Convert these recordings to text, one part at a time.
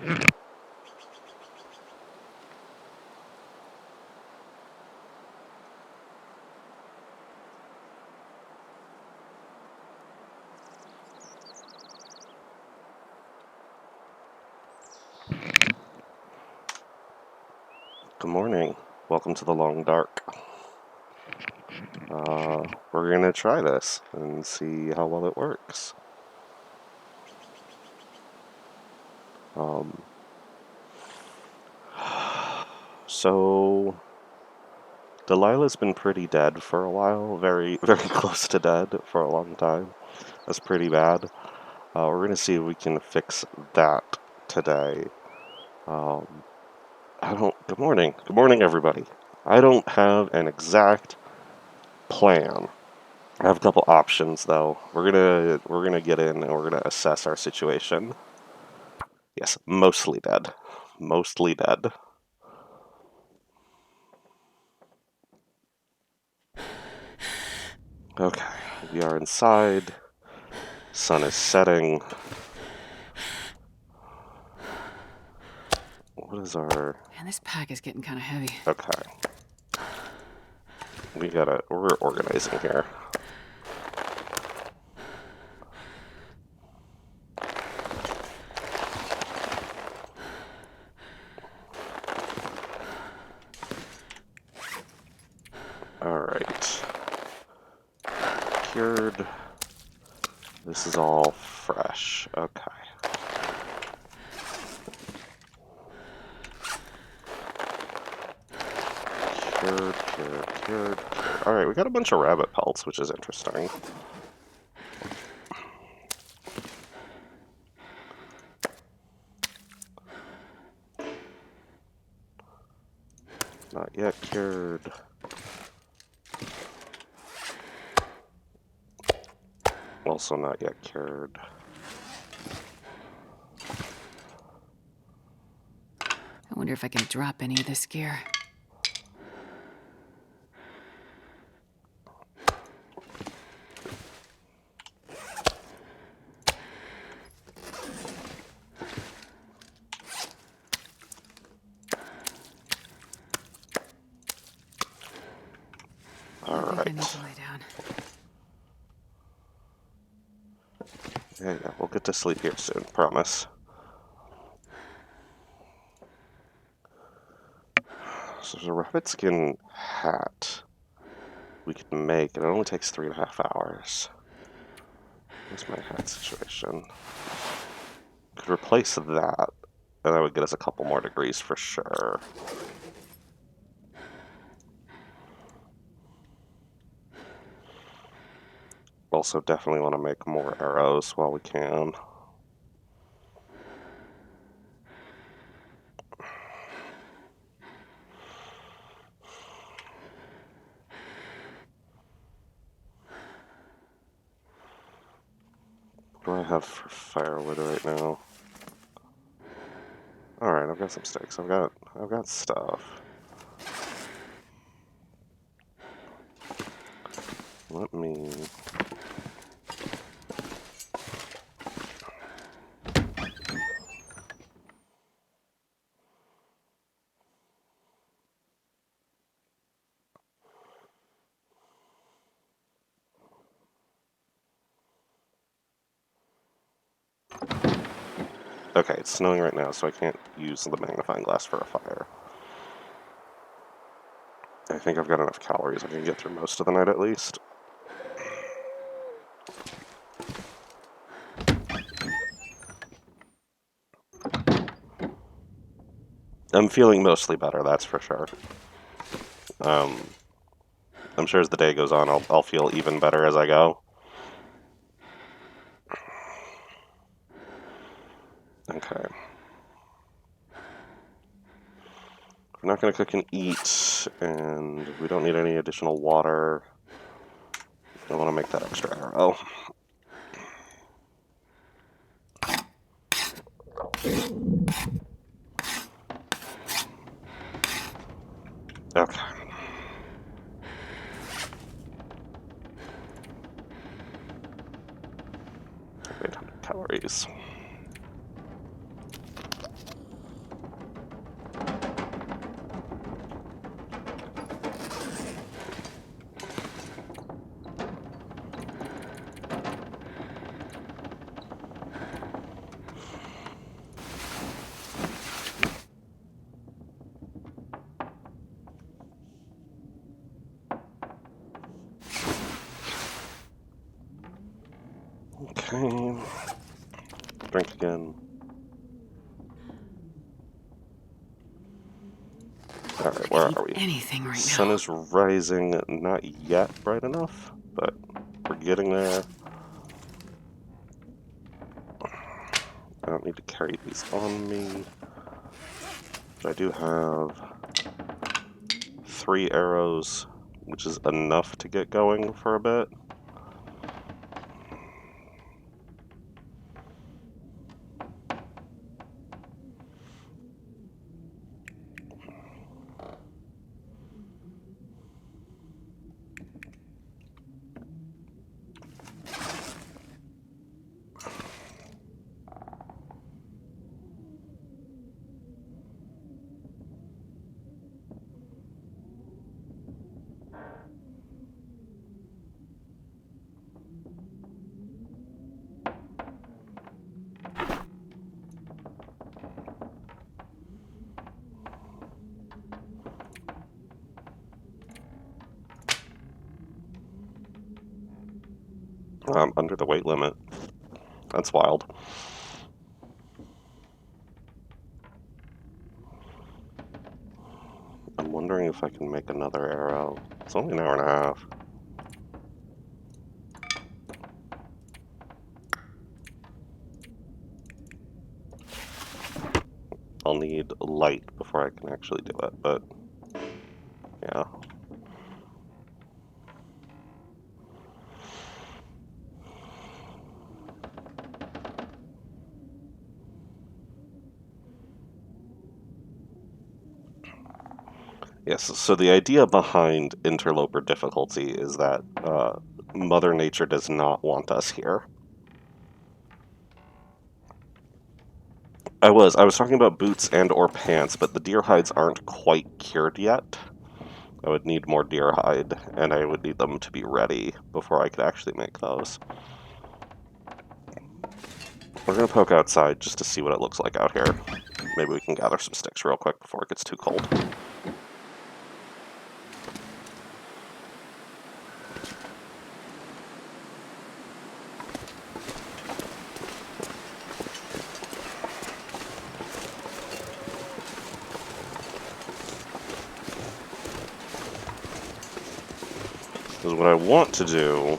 Good morning. Welcome to the Long Dark. We're gonna try this and see how well it works. So Delilah's been pretty dead for a while, very, very close to dead for a long time. That's pretty bad. We're gonna see if we can fix that today. Good morning, everybody. I don't have an exact plan. I have a couple options though. We're gonna get in and we're gonna assess our situation. Yes, mostly dead. Mostly dead. Okay, we are inside. Sun is setting. What is our... Man, this pack is getting kind of heavy. Okay. We're organizing here. Alright. Cured. This is all fresh. Okay. Cured. Alright, we got a bunch of rabbit pelts, which is interesting. Not yet cured. Also not yet cured. I wonder if I can drop any of this gear. Alright. I need to lay down. Yeah, we'll get to sleep here soon, promise. So there's a rabbit skin hat we could make, and it only takes 3.5 hours. What's my hat situation? Could replace that, and that would get us a couple more degrees for sure. Also, definitely want to make more arrows while we can. What do I have for firewood right now? Alright, I've got some sticks. I've got stuff. Let me... Okay, it's snowing right now, so I can't use the magnifying glass for a fire. I think I've got enough calories. I can get through most of the night at least. I'm feeling mostly better, that's for sure. I'm sure as the day goes on, I'll feel even better as I go. Okay. We're not going to cook and eat, and we don't need any additional water. I want to make that extra arrow. Okay. Wait, 100 calories. Okay. Drink again. Alright, where are we? Anything right Sun now. is rising, not yet bright enough, but we're getting there. I don't need to carry these on me. But I do have 3 arrows, which is enough to get going for a bit. I'm under the weight limit. That's wild. I'm wondering if I can make another arrow. It's only an hour and a half. I'll need light before I can actually do it, but yeah. Yes, so the idea behind interloper difficulty is that Mother Nature does not want us here. I was talking about boots and or pants, but the deer hides aren't quite cured yet. I would need more deer hide, and I would need them to be ready before I could actually make those. We're gonna poke outside just to see what it looks like out here. Maybe we can gather some sticks real quick before it gets too cold. Because what I want to do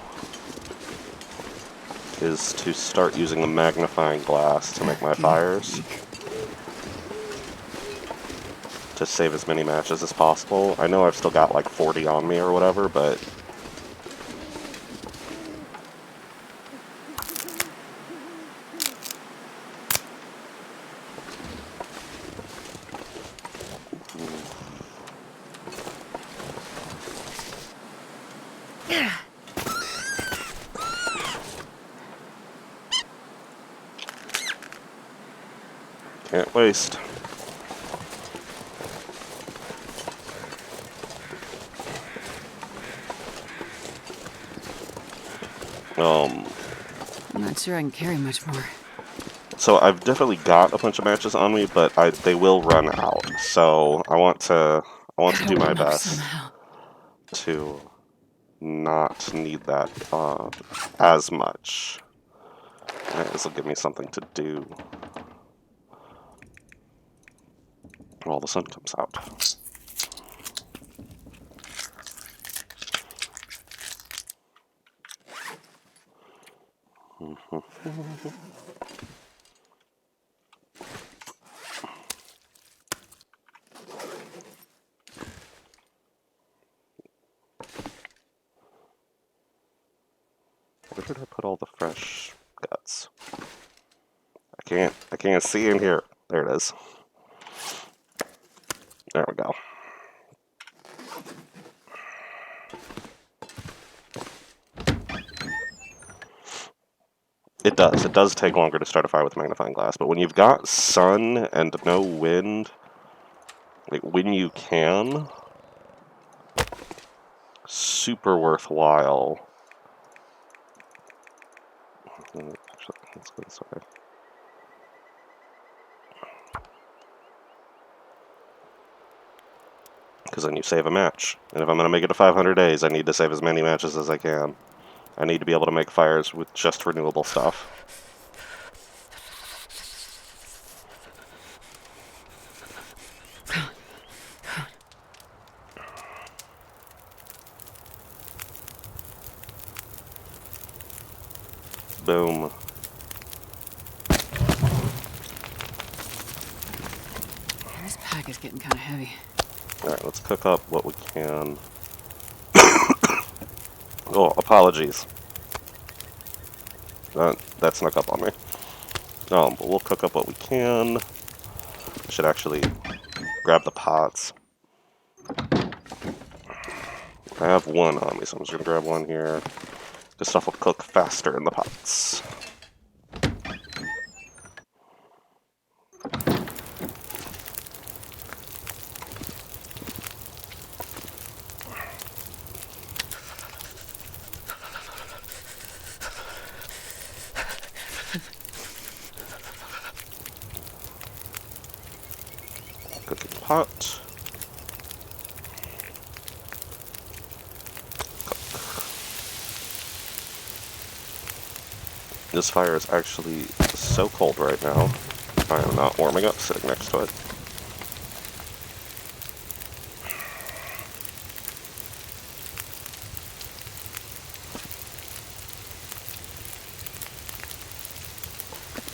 is to start using the magnifying glass to make my fires. To save as many matches as possible. I know I've still got like 40 on me or whatever, but can't waste. I'm not sure I can carry much more. So I've definitely got a bunch of matches on me, but they will run out. So I want to do my best Somehow. to not need that as much. This will give me something to do while the sun comes out. Where did I put all the fresh guts? I can't see in here. There it is. There we go. It does. It does take longer to start a fire with magnifying glass, but when you've got sun and no wind, like when you can, super worthwhile. Actually, let's go this way. Because then you save a match. And if I'm going to make it to 500 days, I need to save as many matches as I can. I need to be able to make fires with just renewable stuff. Boom. This pack is getting kind of heavy. Alright, let's cook up what we can. Oh, apologies. That snuck up on me. But we'll cook up what we can. I should actually grab the pots. I have one on me, so I'm just gonna grab one here. This stuff will cook faster in the pots. Cooking pot. This fire is actually so cold right now. I am not warming up sitting next to it.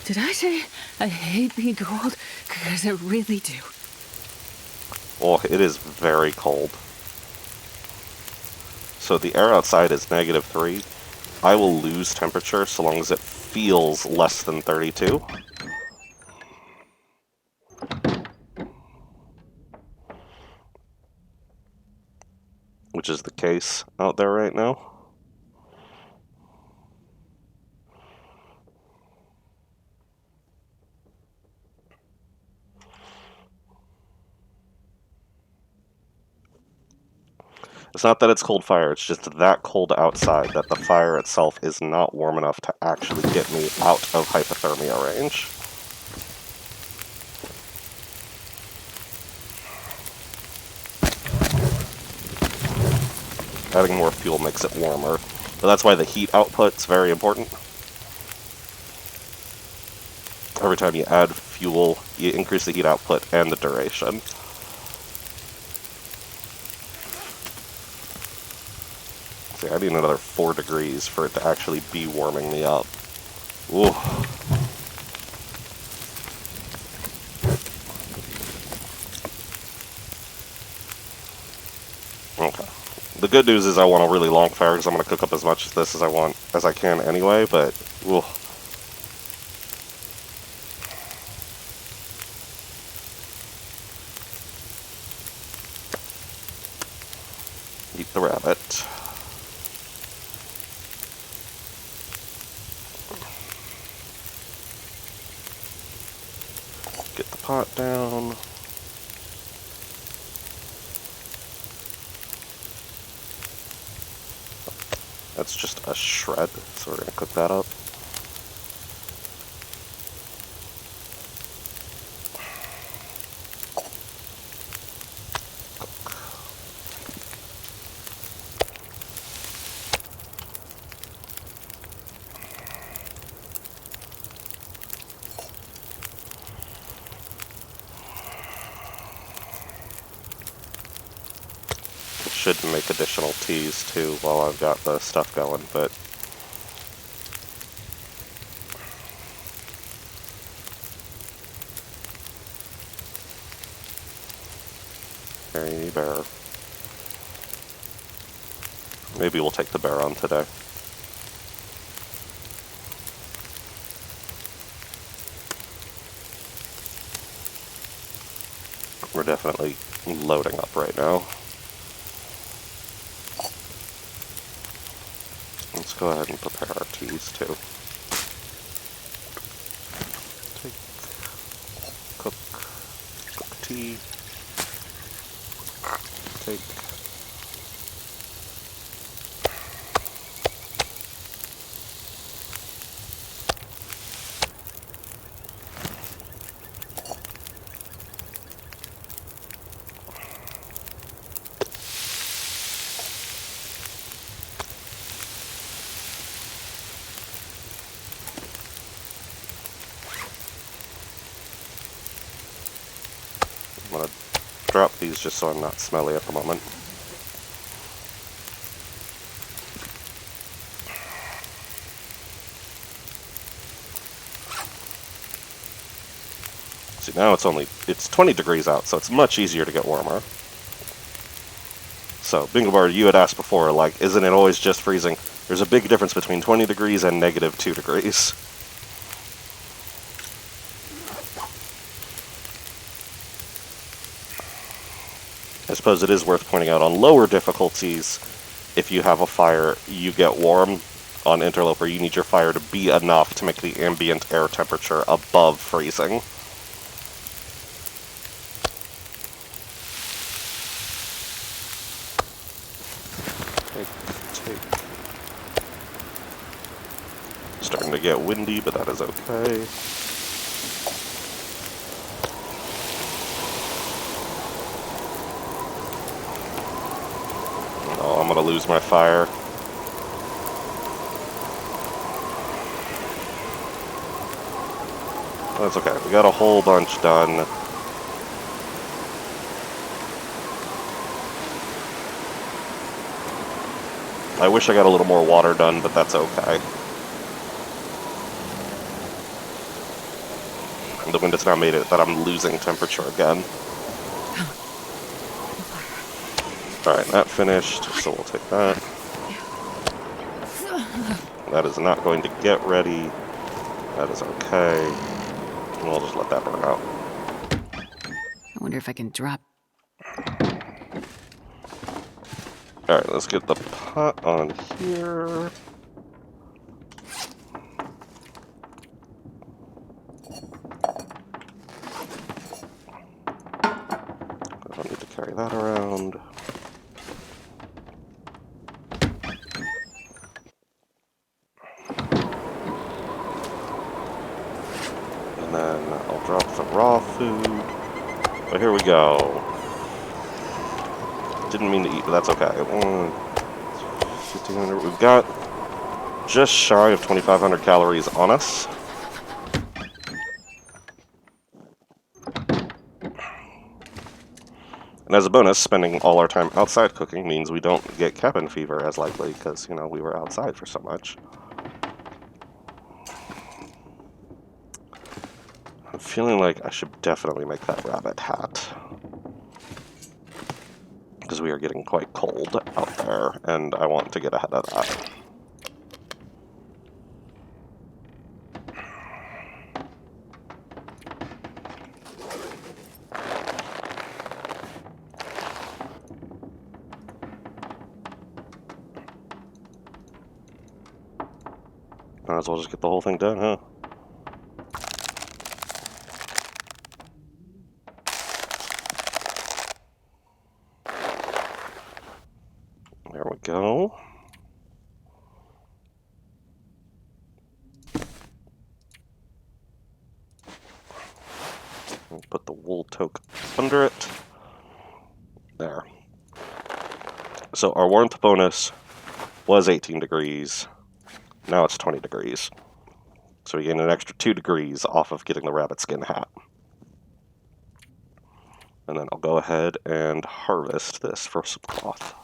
Did I say I hate being cold? Because I really do. Oh, it is very cold. So the air outside is -3. I will lose temperature so long as it feels less than 32. Which is the case out there right now. It's not that it's cold fire, it's just that cold outside that the fire itself is not warm enough to actually get me out of hypothermia range. Adding more fuel makes it warmer, but that's why the heat output's very important. Every time you add fuel, you increase the heat output and the duration. See, I need another 4 degrees for it to actually be warming me up. Ooh. Okay. The good news is I want a really long fire because I'm going to cook up as much of this as I can anyway, but ooh. Eat the rabbit. Get the pot down. That's just a shred, so we're going to cook that up. Should make additional teas too while I've got the stuff going, but hey, bear. Maybe we'll take the bear on today. We're definitely loading up right now. Let's go ahead and prepare our teas too. Cook tea. Take. gonna drop these just so I'm not smelly at the moment. See, now it's 20 degrees out, so it's much easier to get warmer. So, Bingo Bar, you had asked before, like, isn't it always just freezing? There's a big difference between 20 degrees and -2 degrees. I suppose it is worth pointing out on lower difficulties, if you have a fire, you get warm. On Interloper, you need your fire to be enough to make the ambient air temperature above freezing. Starting to get windy, but that is okay. Oh, I'm gonna lose my fire. That's okay. We got a whole bunch done. I wish I got a little more water done, but that's okay. And the wind has now made it that I'm losing temperature again. Alright, that finished, so we'll take that. That is not going to get ready. That is okay. And we'll just let that burn out. I wonder if I can drop. Alright, let's get the pot on here. I don't need to carry that around. And then I'll drop the raw food. But here we go. Didn't mean to eat, but that's okay. 1,500. We've got just shy of 2,500 calories on us. And as a bonus, spending all our time outside cooking means we don't get cabin fever as likely, because, you know, we were outside for so much. I'm feeling like I should definitely make that rabbit hat. Because we are getting quite cold out there, and I want to get ahead of that. Might as well just get the whole thing done, huh? There we go. We'll put the wool toque under it. There. So our warmth bonus was 18 degrees. Now it's 20 degrees. So we gain an extra 2 degrees off of getting the rabbit skin hat. And then I'll go ahead and harvest this for some cloth.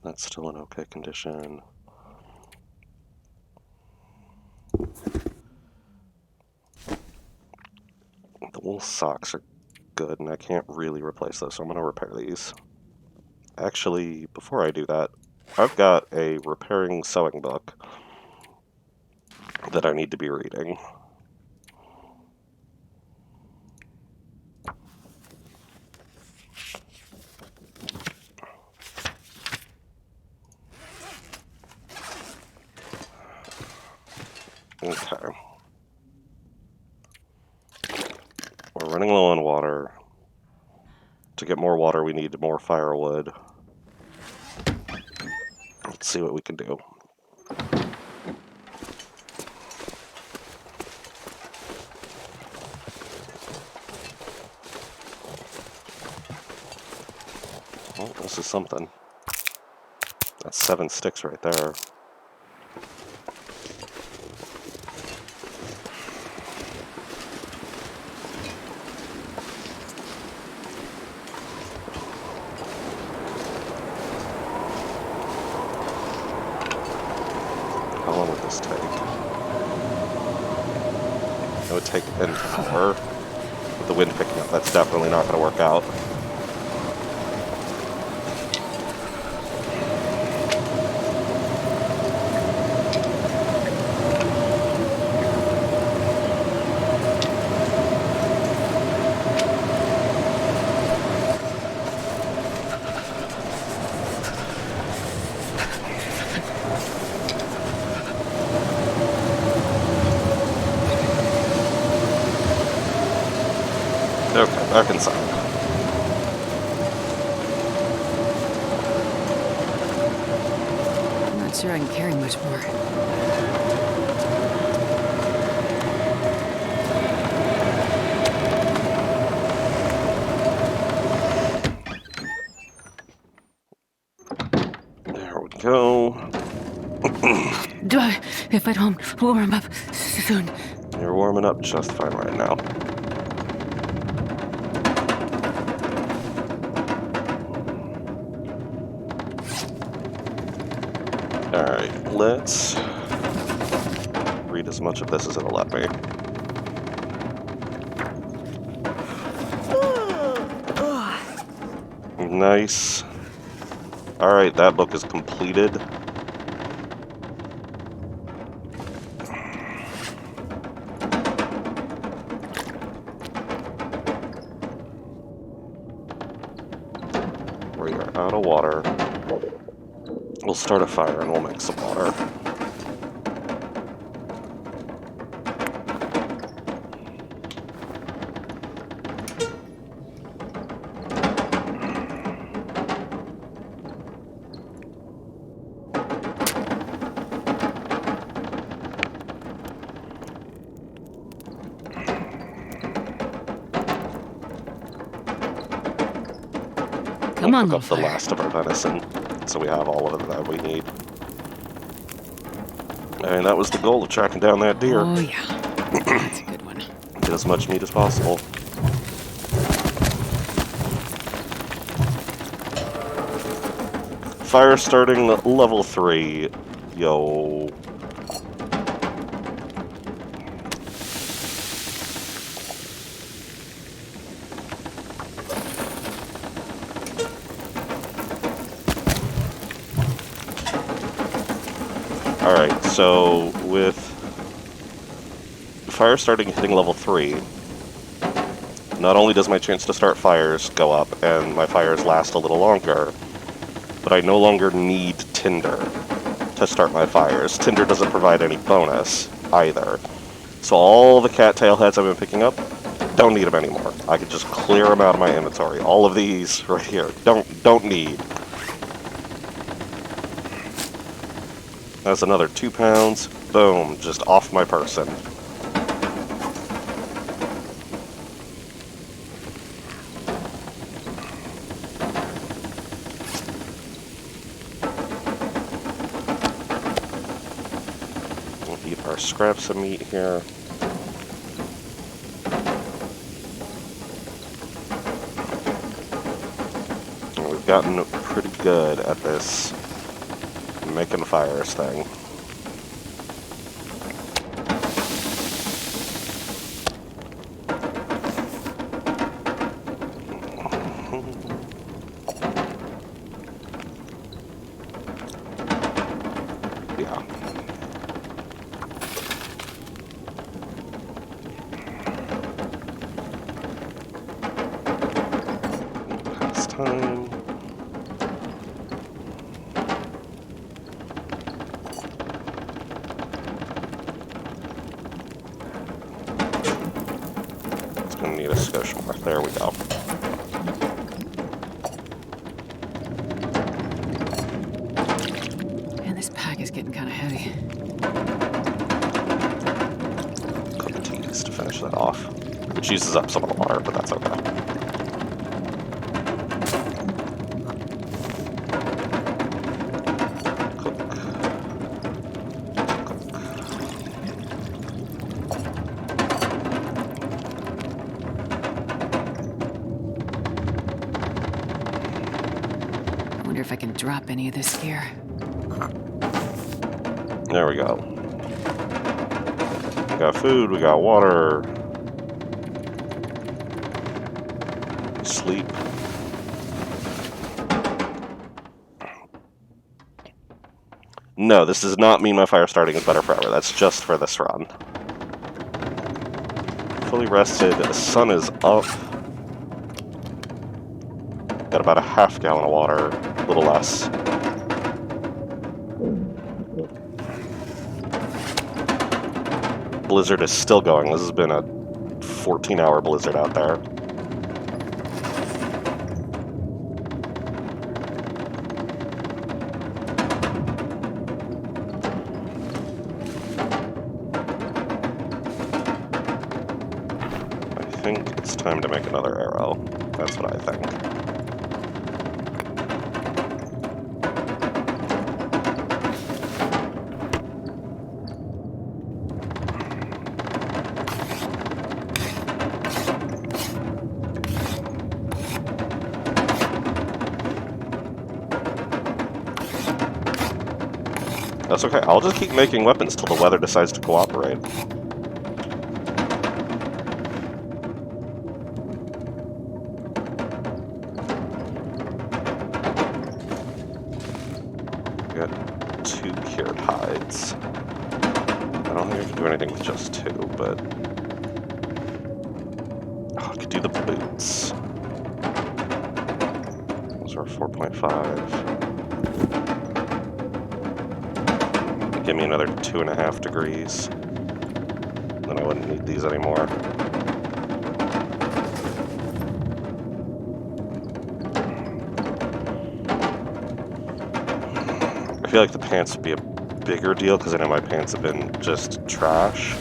That's still in okay condition. The wool socks are good, and I can't really replace those, so I'm going to repair these. Actually, before I do that, I've got a repairing sewing book that I need to be reading. Okay. We're running low on water. To get more water, we need more firewood. Let's see what we can do. Well, this is something. That's 7 sticks right there. How long would this take? It would take an hour. With the wind picking up, that's definitely not going to work out. Okay, back inside. I'm not sure I can carry much more. There we go. If I don't warm up soon. You're warming up just fine right now. Alright, let's read as much of this as it'll let me. Nice. Alright, that book is completed. We are out of water. We'll start a fire and we'll make some water. Come on, Cook little up the fire. last of our venison, so we have all of it that we need. And that was the goal of tracking down that deer. Oh, yeah. That's a good one. Get as much meat as possible. Fire starting level 3. Yo. Alright, so with fire starting hitting level 3, not only does my chance to start fires go up and my fires last a little longer, but I no longer need tinder to start my fires. Tinder doesn't provide any bonus either. So all the cattail heads I've been picking up, don't need them anymore. I can just clear them out of my inventory. All of these right here, don't need. That's another 2 pounds. Boom, just off my person. We'll eat our scraps of meat here. And we've gotten pretty good at this making fires thing. Yeah. It's time. Gonna need a skosh more. There we go. Man, this pack is getting kind of heavy. Couple teas to finish that off. Which uses up some of the water, but that's okay. wonder if I can drop any of this gear. There we go. We got food, we got water. Sleep. No, this does not mean my fire starting is better forever. That's just for this run. Fully rested. The sun is up. Got about a half gallon of water. A little less. Blizzard is still going. This has been a 14-hour blizzard out there. I think it's time to make another arrow. That's what I think. That's okay. I'll just keep making weapons till the weather decides to cooperate. Got 2 cured hides. I don't think I can do anything with just 2, but... Oh, I could do the boots. Those are 4.5. Give me another 2.5 degrees. Then I wouldn't need these anymore. I feel like the pants would be a bigger deal because I know my pants have been just trash.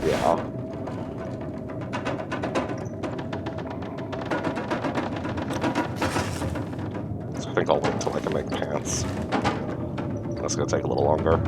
Yeah. So I think I'll wait until I can make pants. That's gonna take a little longer.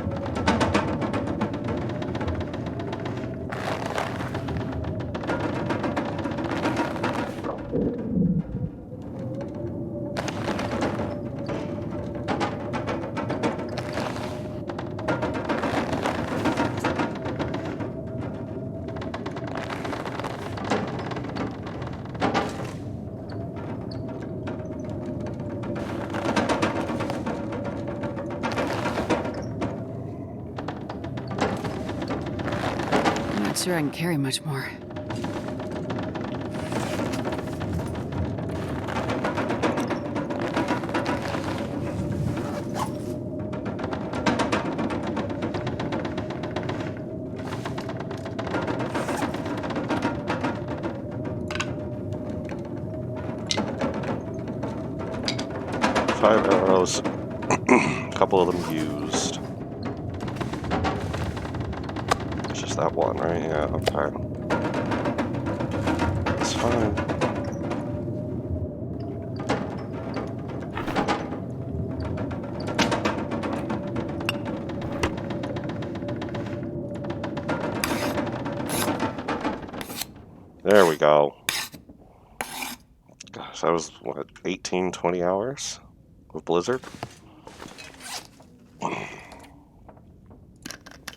Not sure I can carry much more. Five arrows. A couple of them used. It's just that one, right? Yeah, okay. It's fine. There we go. Gosh, that was, what, 18, 20 hours of blizzard?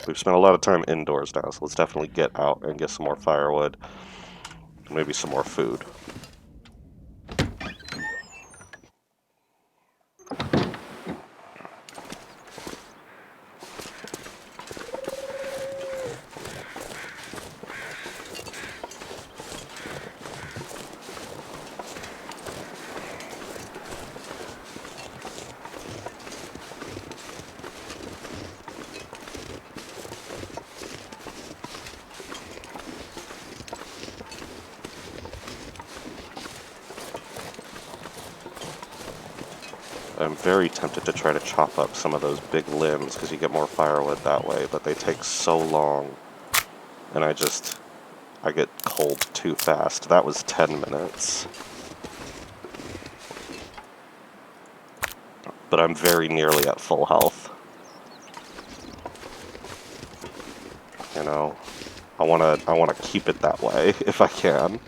We've spent a lot of time indoors now, so let's definitely get out and get some more firewood. Maybe some more food. I'm very tempted to try to chop up some of those big limbs because you get more firewood that way, but they take so long, and I get cold too fast. That was 10 minutes. But I'm very nearly at full health. You know, I wanna keep it that way if I can.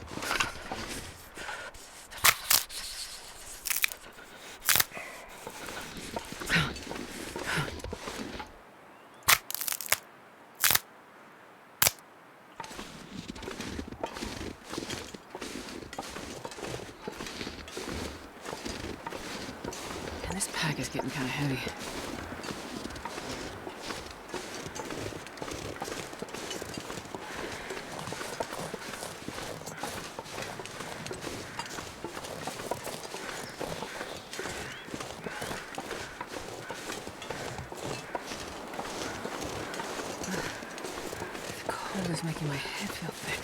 pack is getting kind of heavy. The cold is making my head feel thick.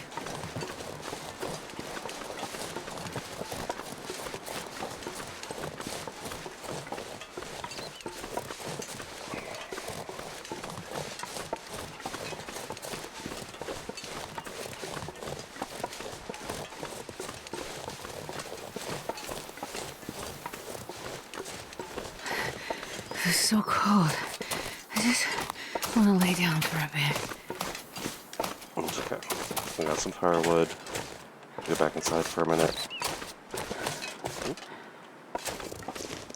It's so cold. I just want to lay down for a bit. It's okay. We got some firewood. Get back inside for a minute.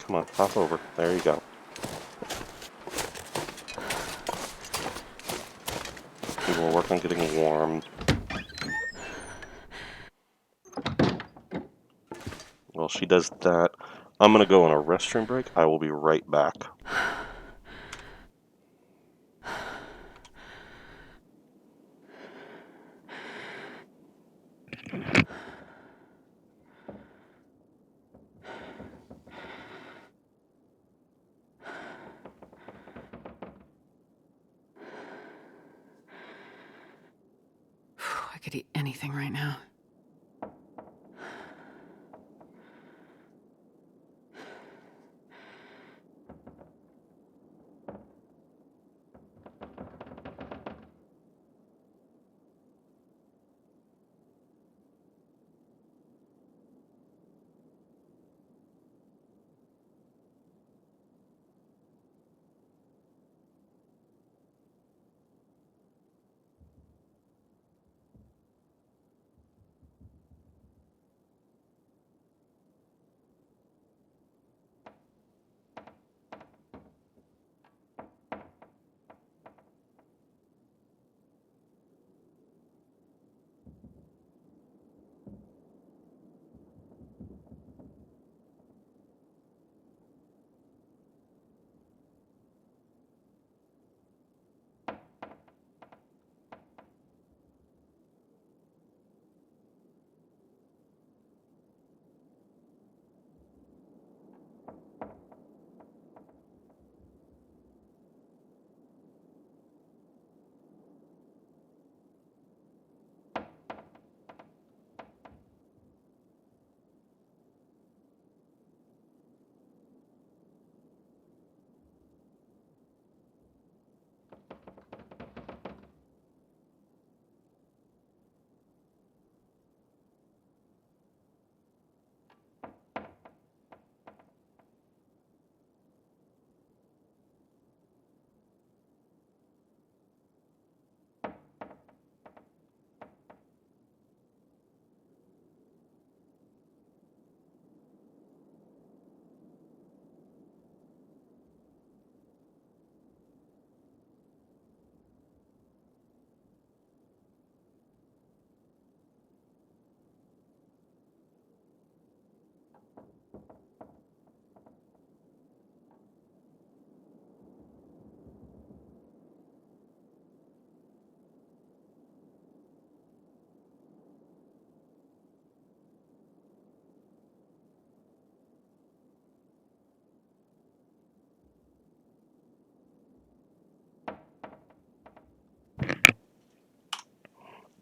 Come on, hop over. There you go. We will work on getting warm. While she does that, I'm gonna go on a restroom break. I will be right back. I could eat anything right now.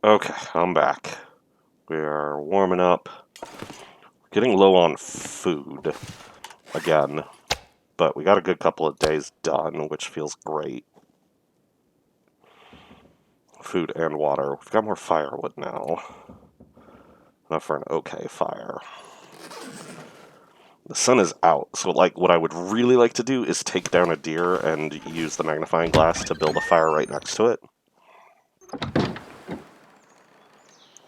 Okay, I'm back. We are warming up. We're getting low on food again, but we got a good couple of days done, which feels great. Food and water. We've got more firewood now. Enough for an okay fire. The sun is out, so like what I would really like to do is take down a deer and use the magnifying glass to build a fire right next to it.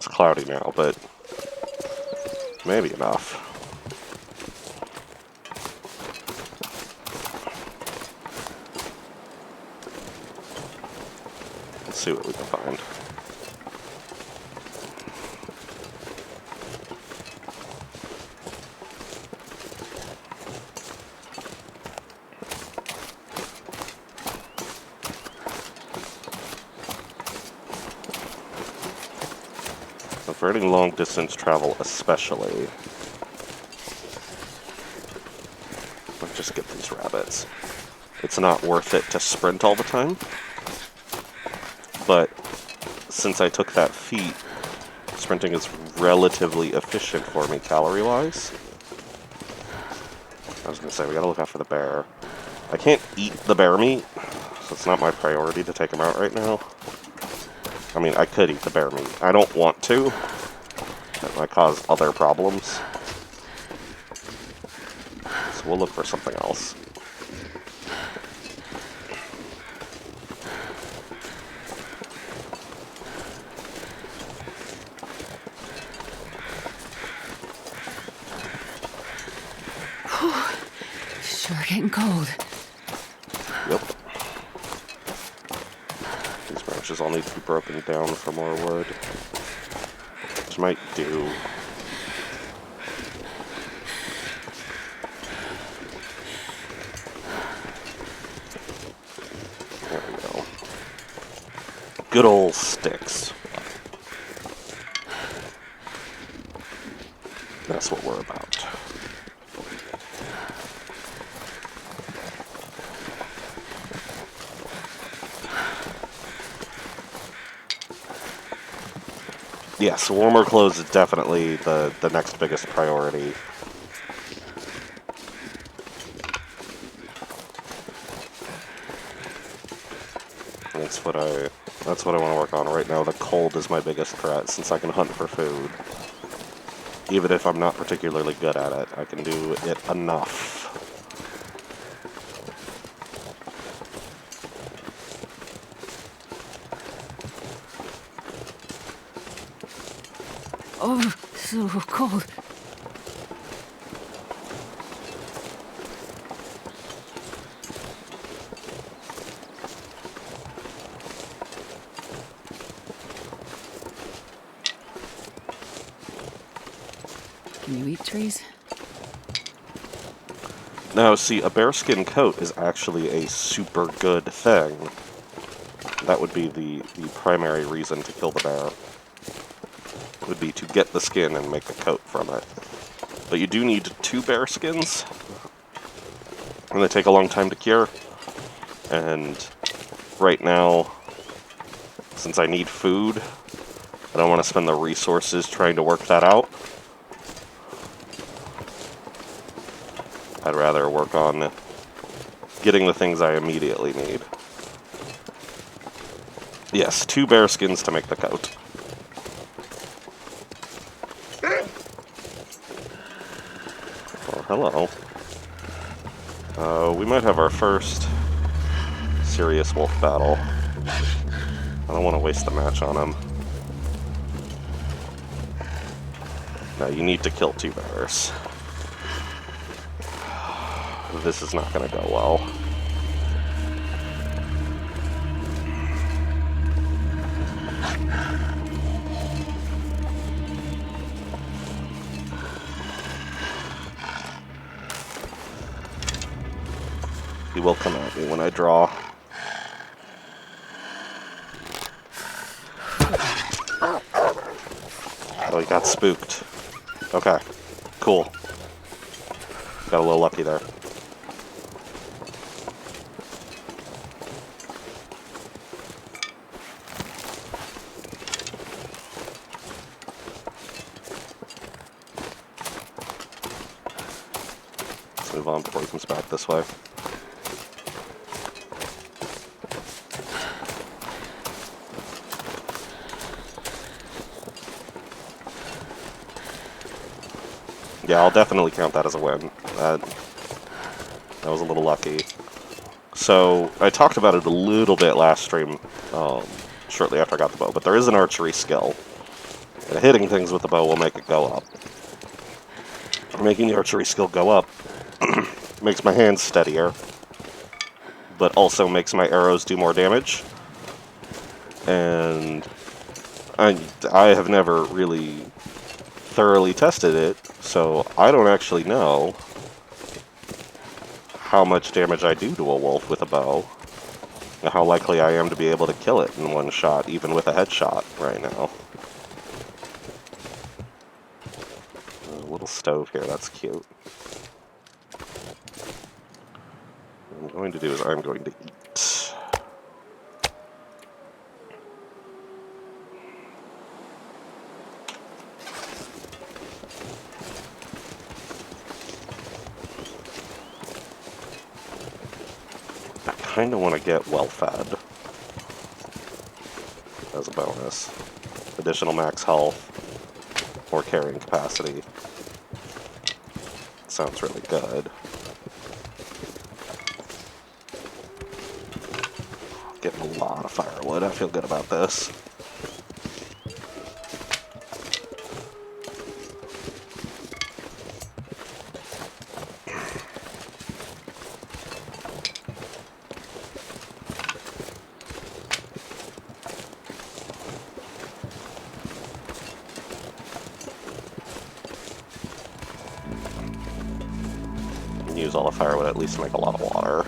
It's cloudy now, but maybe enough. Let's see what we can find. for any long distance travel especially. Let's just get these rabbits. It's not worth it to sprint all the time, but since I took that feat, sprinting is relatively efficient for me calorie-wise. I was going to say, we gotta look out for the bear. I can't eat the bear meat, so it's not my priority to take him out right now. I mean, I could eat the bear meat. I don't want to. That might cause other problems. So we'll look for something else. Sure getting cold. Yep. These branches all need to be broken down for more wood. Which might do. There we go. Good old sticks. That's what we're about. Yes, warmer clothes is definitely the next biggest priority. That's what I want to work on right now. The cold is my biggest threat, since I can hunt for food. Even if I'm not particularly good at it, I can do it enough. Oh, so cold. Can you eat trees? Now, see, a bearskin coat is actually a super good thing. That would be the primary reason to kill the bear. Would be to get the skin and make a coat from it. But you do need 2 bear skins, and they take a long time to cure. And right now, since I need food, I don't want to spend the resources trying to work that out. I'd rather work on getting the things I immediately need. Yes, 2 bear skins to make the coat. Well, hello. We might have our first serious wolf battle. I don't want to waste the match on him. No, you need to kill 2 bears. This is not going to go well. He will come at me when I draw. Oh, he got spooked. Okay, cool. Got a little lucky there. Let's move on before he comes back this way. Yeah, I'll definitely count that as a win. That was a little lucky. So, I talked about it a little bit last stream, shortly after I got the bow, but there is an archery skill. And hitting things with the bow will make it go up. Making the archery skill go up makes my hands steadier, but also makes my arrows do more damage. And I have never really thoroughly tested it, so I don't actually know how much damage I do to a wolf with a bow, and how likely I am to be able to kill it in one shot, even with a headshot right now. little stove here. That's cute. What I'm going to do is I'm going to eat. I kind of want to get well-fed as a bonus. Additional max health or carrying capacity. Sounds really good. Getting a lot of firewood. I feel good about this. Use all the firewood at least to make a lot of water.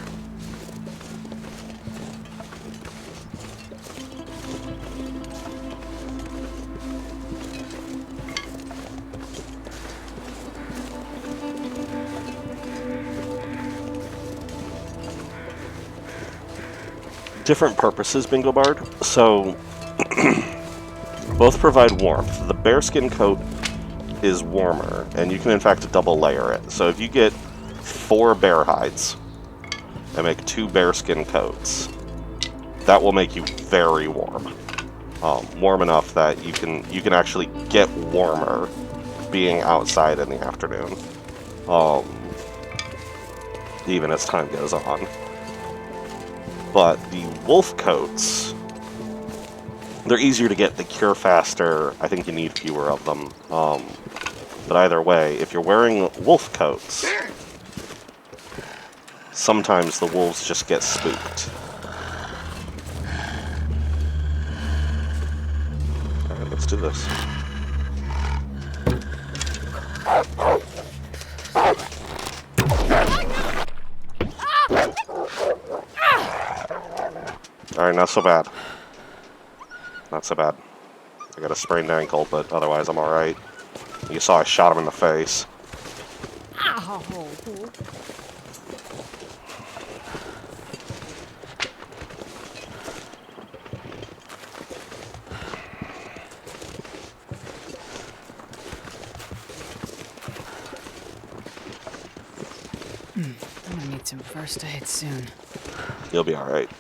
Different purposes, Bingo Bard. So, both provide warmth. The bearskin coat is warmer, and you can in fact double layer it. So if you get 4 bear hides and make 2 bearskin coats, that will make you very warm. Warm enough that you can actually get warmer being outside in the afternoon, even as time goes on. But the wolf coats, they're easier to get, they cure faster. I think you need fewer of them. But either way, if you're wearing wolf coats, sometimes the wolves just get spooked. Alright, let's do this. Alright, not so bad. Not so bad. I got a sprained ankle, but otherwise I'm alright. You saw I shot him in the face. Ow! I'm gonna need some first aid soon. You'll be alright.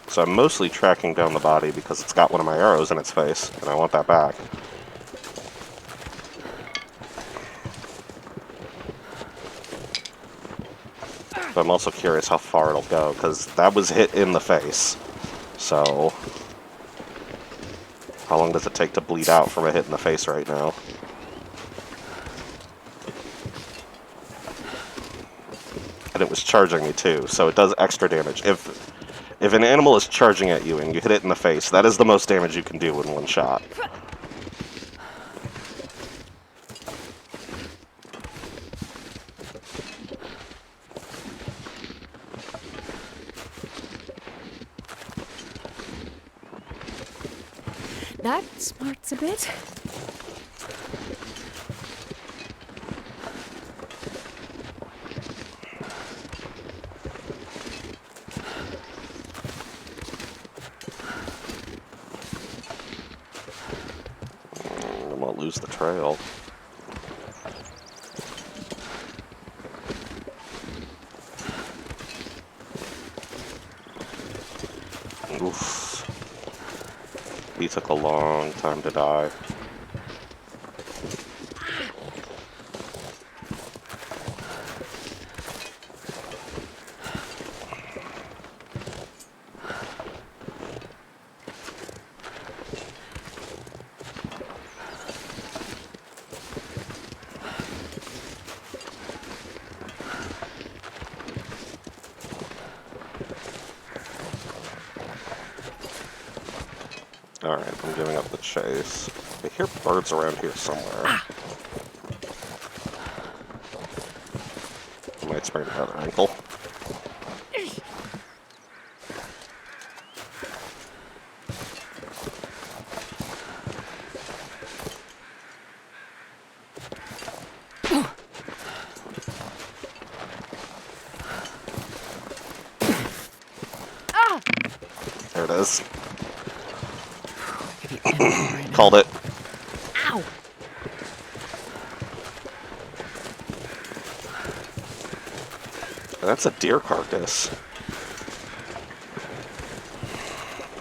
So I'm mostly tracking down the body because it's got one of my arrows in its face, and I want that back. But I'm also curious how far it'll go, because that was hit in the face. So, how long does it take to bleed out from a hit in the face right now? And it was charging me too, so it does extra damage. If an animal is charging at you and you hit it in the face, that is the most damage you can do in one shot. That smarts a bit. I'm gonna lose the trail. Oof. He took a long time to die. Alright, I'm giving up the chase. I hear birds around here somewhere. sprained my other ankle. There it is. Could be anything right now. Called it. Ow! That's a deer carcass.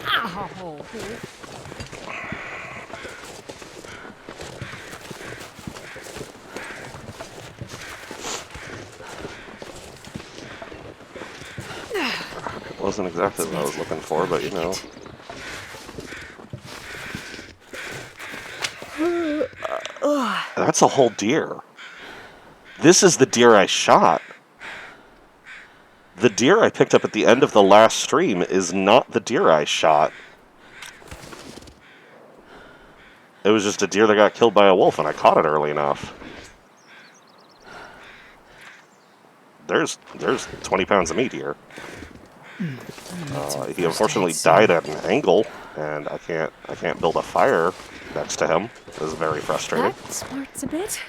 Ow! Wasn't exactly what I was looking for, but you know. That's a whole deer. This is the deer I shot. The deer I picked up at the end of the last stream is not the deer I shot. It was just a deer that got killed by a wolf, and I caught it early enough. There's 20 pounds of meat here. He unfortunately died at an angle, and I can't build a fire next to him. It was very frustrating. That smarts a bit.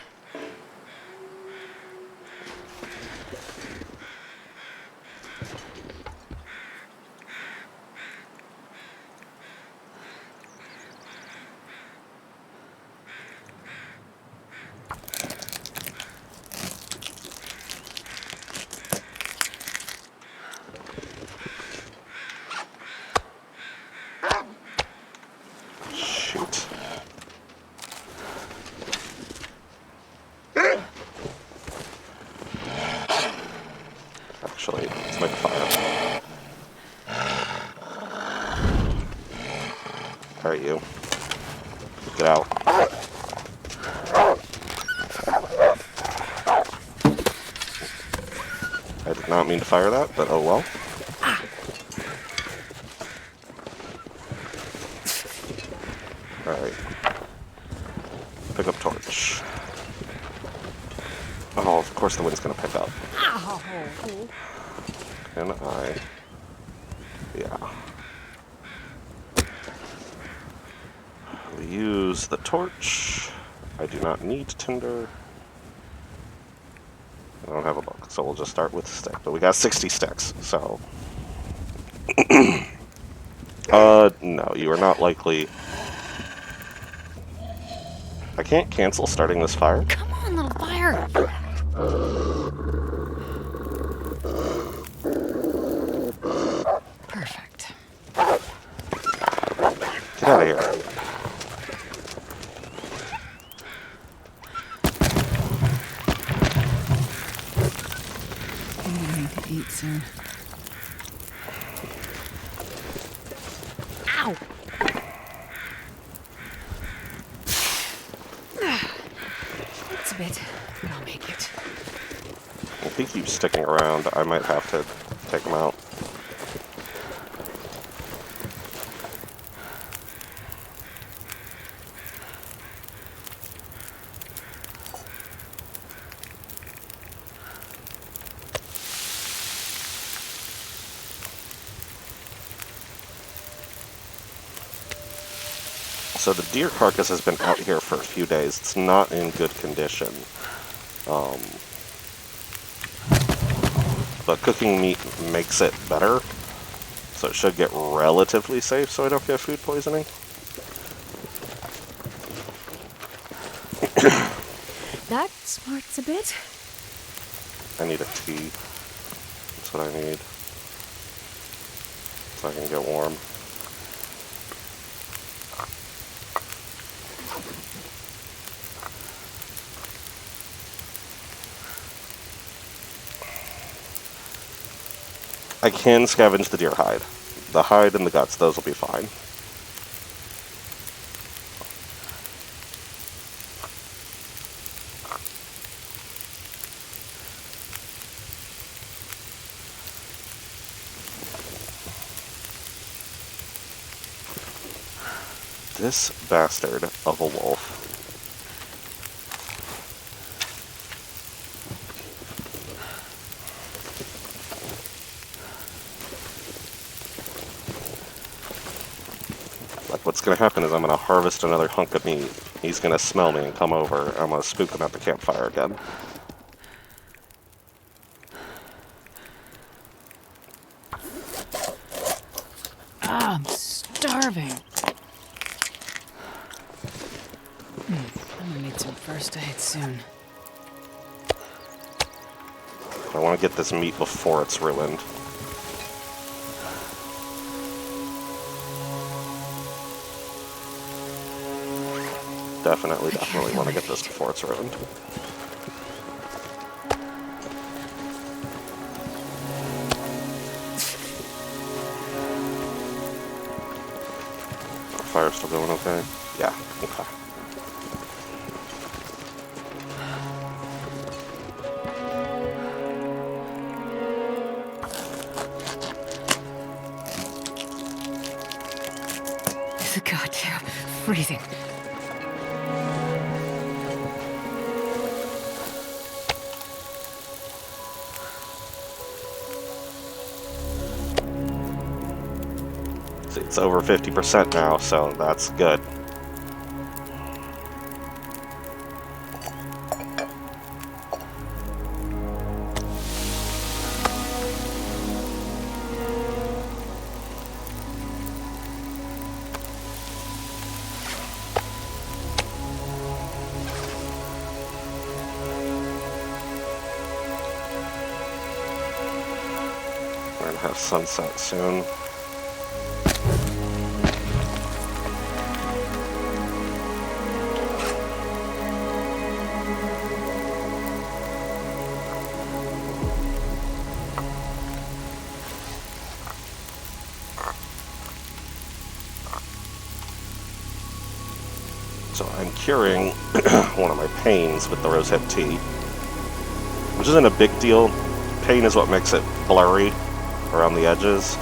Shoot. Actually, let's make a fire. How are you? Get out. I did not mean to fire that, but oh well. Alright. Pick up torch. Oh, of course the wind's gonna pick up. Ow! Can I? Yeah. We use the torch. I do not need tinder. I don't have a book, so we'll just start with stick. But we got 60 sticks, so... no, you are not likely... I can't cancel starting this fire? Come on, little fire! Perfect. Get out of here. I'm gonna need to eat soon. Ow! It's a bit, but I'll make it. If he keeps sticking around, I might have to take him out. So the deer carcass has been out here for a few days. It's not in good condition. But cooking meat makes it better. So it should get relatively safe so I don't get food poisoning. That smarts a bit. I need a tea. That's what I need. So I can get warm. I can scavenge the deer hide. The hide and the guts, those will be fine. This bastard of a wolf. What's gonna happen is I'm gonna harvest another hunk of meat. He's gonna smell me and come over. I'm gonna spook him at the campfire again. I'm starving. I'm gonna need some first aid soon. I want to get this meat before it's ruined. Definitely want to get this before it's ruined. Fire's still going okay? Yeah, okay. It's goddamn freezing. It's over 50% now, so that's good. We're gonna have sunset soon. So I'm curing one of my pains with the rosehead tea, which isn't a big deal. Pain is what makes it blurry around the edges.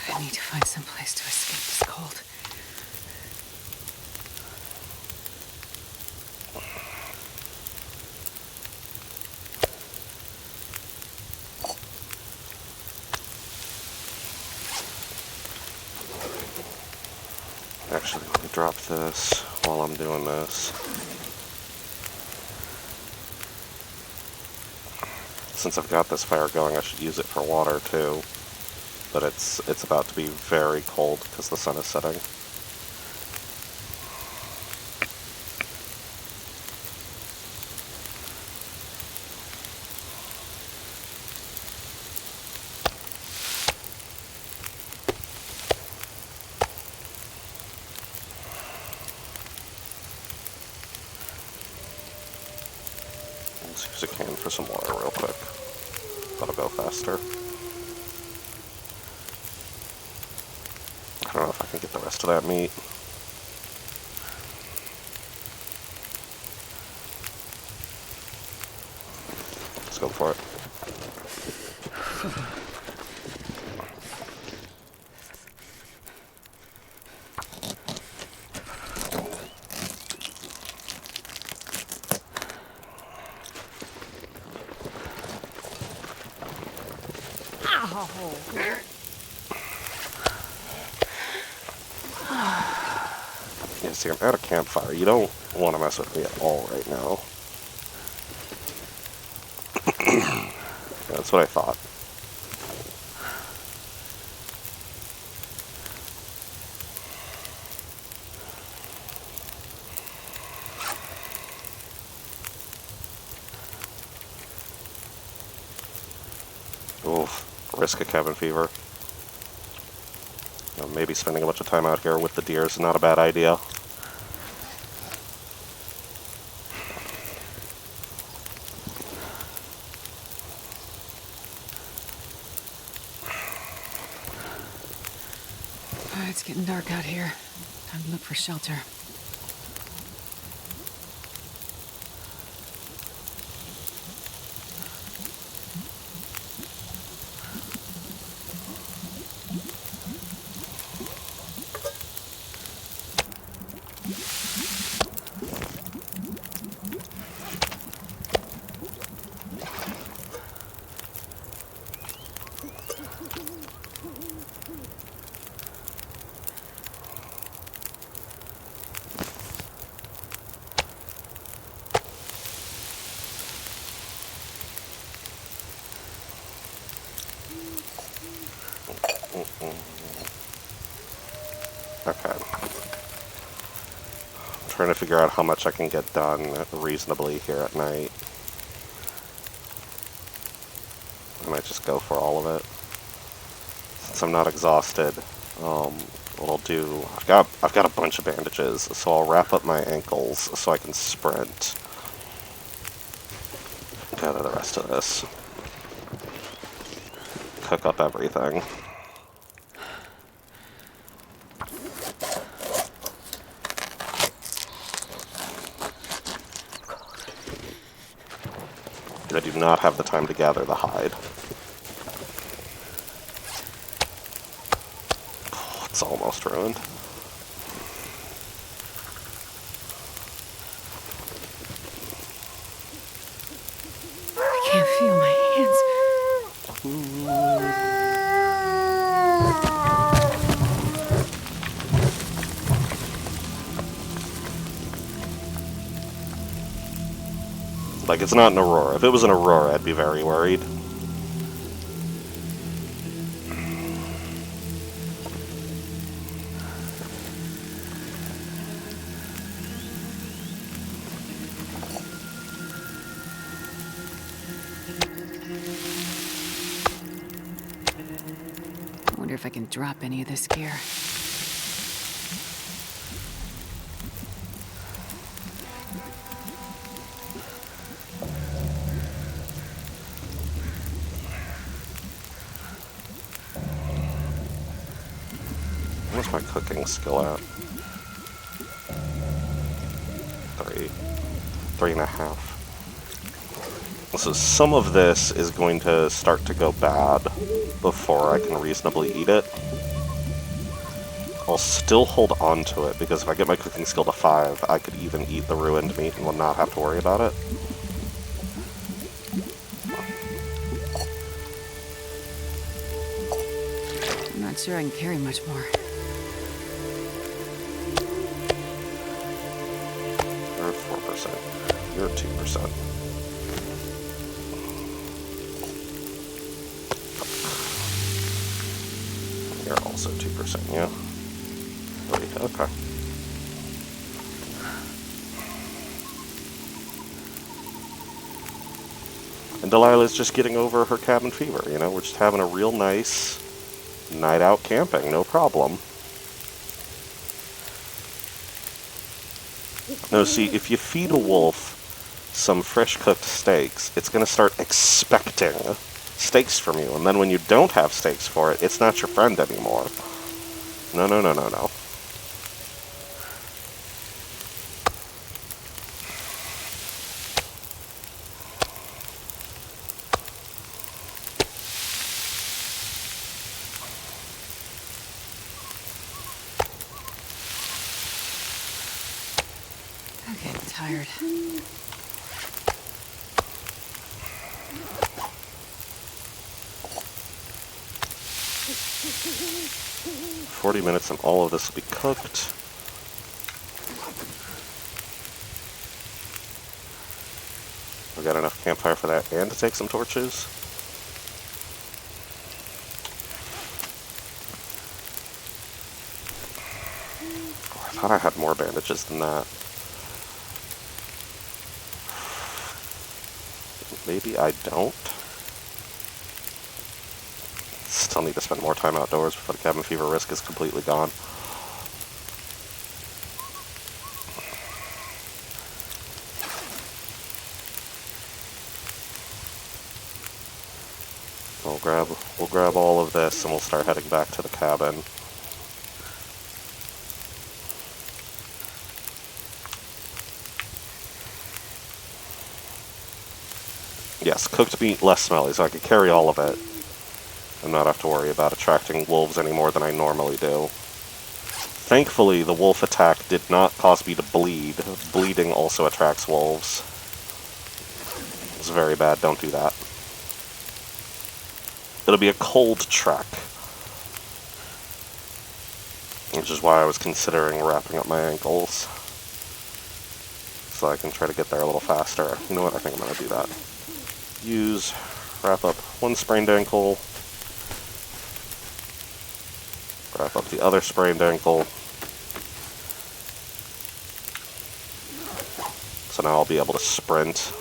I need to find some place to escape this cold. Actually, let me drop this while I'm doing this. Since I've got this fire going, I should use it for water too. But it's about to be very cold because the sun is setting. Let's use a can for some water real quick. That'll go faster. I don't know if I can get the rest of that meat. Let's go for it. Yeah, see, I'm at a campfire. You don't want to mess with me at all right now. That's what I thought. Oof, risk of cabin fever. Maybe spending a bunch of time out here with the deer is not a bad idea. It's getting dark out here. Time to look for shelter. Okay. I'm trying to figure out how much I can get done reasonably here at night. I might just go for all of it. Since I'm not exhausted, what I'll do, I've got a bunch of bandages, so I'll wrap up my ankles so I can sprint. Gather the rest of this. Cook up everything. I do not have the time to gather the hide. It's almost ruined. I can't feel my hands. Like, it's not an Aurora. If it was an Aurora, I'd be very worried. I wonder if I can drop any of this gear. Where's my cooking skill at? 3.5. So some of this is going to start to go bad before I can reasonably eat it. I'll still hold on to it, because if I get my cooking skill to 5, I could even eat the ruined meat and will not have to worry about it. I'm not sure I can carry much more. You're at 4%. You're at 2%. You're also 2%, yeah? Wait, okay. And Delilah's just getting over her cabin fever, you know? We're just having a real nice night out camping, no problem. No, see, if you feed a wolf some fresh cooked steaks, it's going to start expecting steaks from you, and then when you don't have steaks for it, it's not your friend anymore. No, no, no, no, no. I'm getting tired. 40 minutes and all of this will be cooked. We got enough campfire for that and to take some torches. Oh, I thought I had more bandages than that. Maybe I don't. Still need to spend more time outdoors before the cabin fever risk is completely gone. We'll grab all of this and we'll start heading back to the cabin. Yes, cooked meat, less smelly, so I could carry all of it and not have to worry about attracting wolves any more than I normally do. Thankfully, the wolf attack did not cause me to bleed. Bleeding also attracts wolves. It's very bad, don't do that. It'll be a cold trek, which is why I was considering wrapping up my ankles, so I can try to get there a little faster. You know what, I think I'm going to do that. Wrap up one sprained ankle, wrap up the other sprained ankle. So now I'll be able to sprint,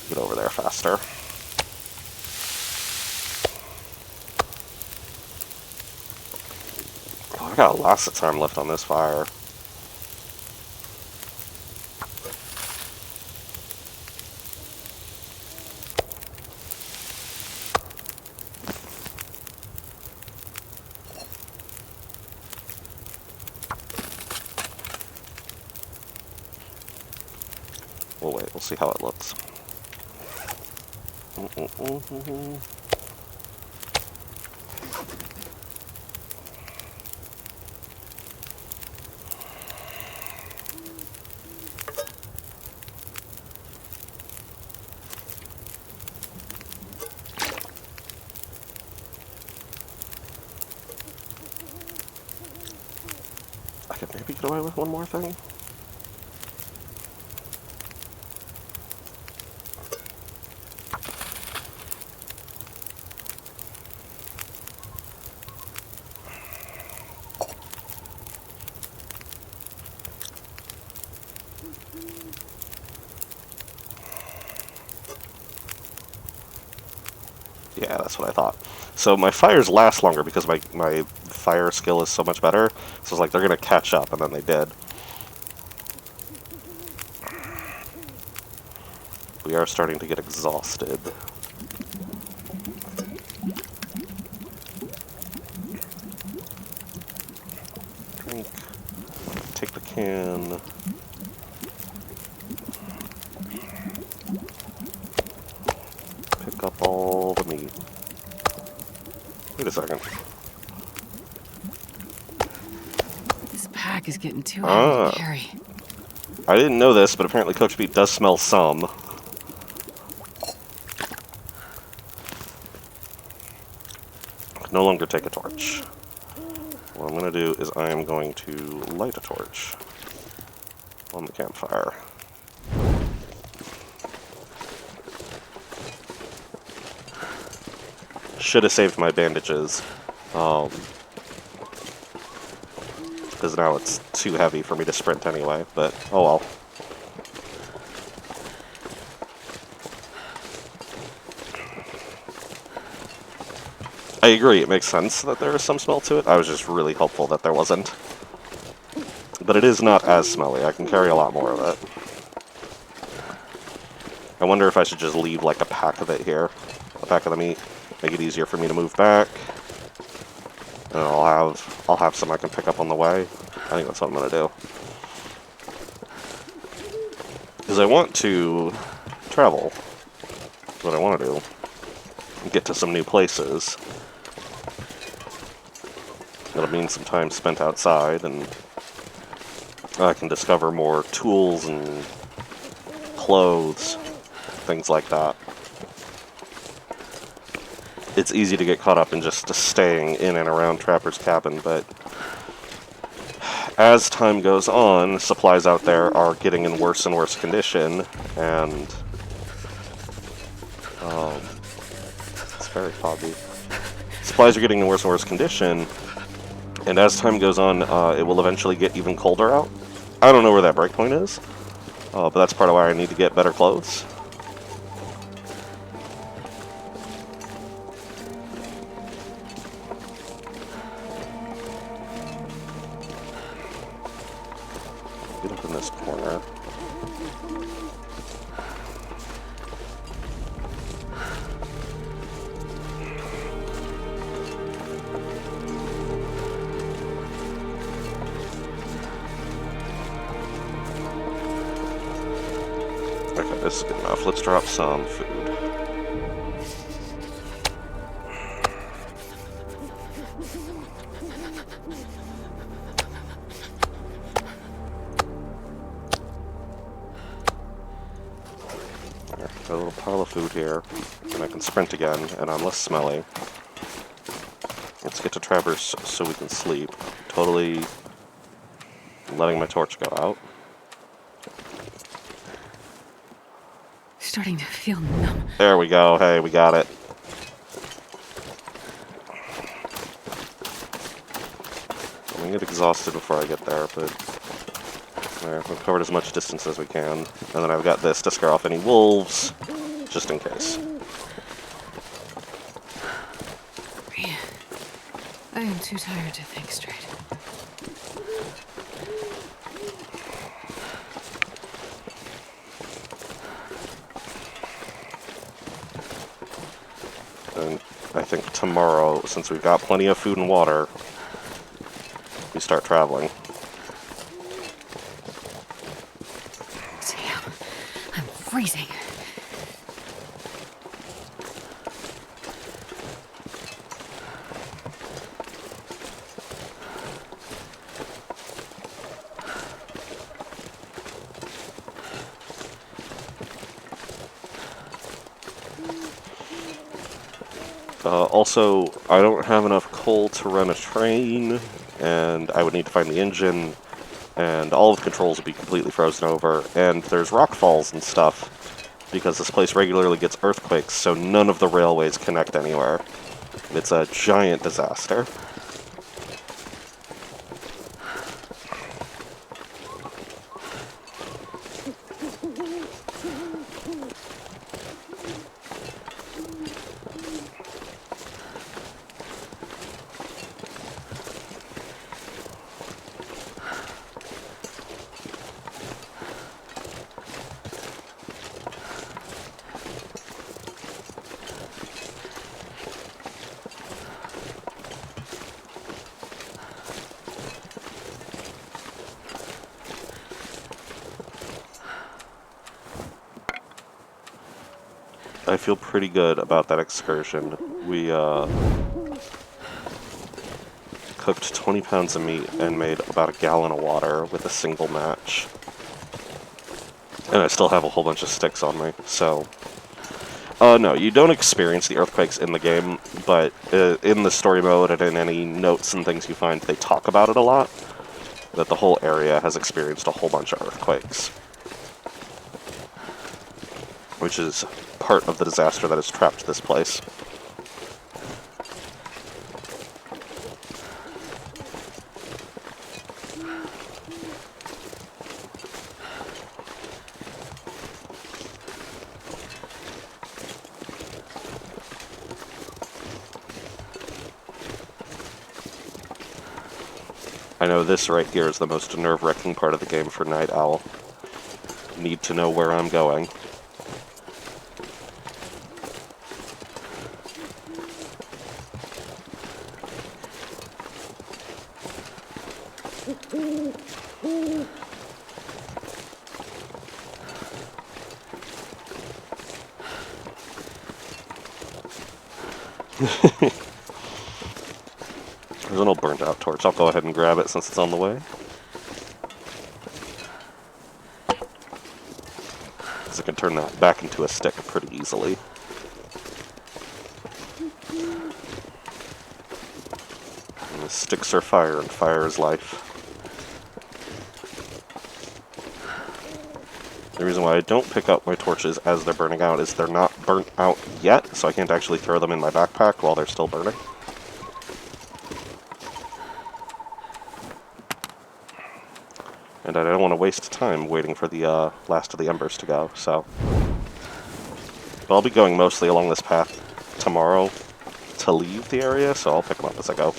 get over there faster. Oh, I got lots of time left on this fire. We'll wait, we'll see how it looks. I could maybe get away with one more thing. Yeah, that's what I thought. So my fires last longer because my fire skill is so much better. So it's like they're gonna catch up, and then they did. We are starting to get exhausted. Drink. Take the can. Pick up all the meat. Wait a second. This pack is getting too heavy to carry. I didn't know this, but apparently cooked meat does smell some. No longer take a torch. What I'm going to do is I am going to light a torch on the campfire. Should have saved my bandages, because now it's too heavy for me to sprint anyway, but oh well. I agree, it makes sense that there is some smell to it. I was just really hopeful that there wasn't. But it is not as smelly. I can carry a lot more of it. I wonder if I should just leave like a pack of it here. A pack of the meat. Make it easier for me to move back. And I'll have some I can pick up on the way. I think that's what I'm gonna do. Because I want to travel. That's what I want to do. Get to some new places. It'll mean some time spent outside, and I can discover more tools and clothes, things like that. It's easy to get caught up in just staying in and around Trapper's Cabin, but as time goes on, supplies out there are getting in worse and worse condition, and it's very foggy. Supplies are getting in worse and worse condition, and as time goes on, it will eventually get even colder out. I don't know where that breakpoint is, but that's part of why I need to get better clothes. Get up in this corner. Okay, this is good enough. Let's drop some food. There, got a little pile of food here, and I can sprint again, and I'm less smelly. Let's get to Traverse so we can sleep. Totally letting my torch go out. Starting to feel numb. There we go. Hey, we got it. I'm gonna get exhausted before I get there, but there, we've covered as much distance as we can. And then I've got this to scare off any wolves, just in case. I am too tired to think straight. And I think tomorrow, since we've got plenty of food and water, we start traveling. Damn, I'm freezing. Also, I don't have enough coal to run a train, and I would need to find the engine, and all of the controls would be completely frozen over, and there's rock falls and stuff, because this place regularly gets earthquakes, so none of the railways connect anywhere. It's a giant disaster. I feel pretty good about that excursion. We cooked 20 pounds of meat and made about a gallon of water with a single match. And I still have a whole bunch of sticks on me, so... no, you don't experience the earthquakes in the game, but in the story mode and in any notes and things you find, they talk about it a lot. That the whole area has experienced a whole bunch of earthquakes. Which is part of the disaster that has trapped this place. I know this right here is the most nerve-wracking part of the game for Night Owl. Need to know where I'm going. There's an old burnt out torch. I'll go ahead and grab it since it's on the way. Because I can turn that back into a stick pretty easily. And the sticks are fire, and fire is life. The reason why I don't pick up my torches as they're burning out is they're not burnt out yet, so I can't actually throw them in my backpack while they're still burning. And I don't want to waste time waiting for the last of the embers to go, so... But I'll be going mostly along this path tomorrow to leave the area, so I'll pick them up as I go.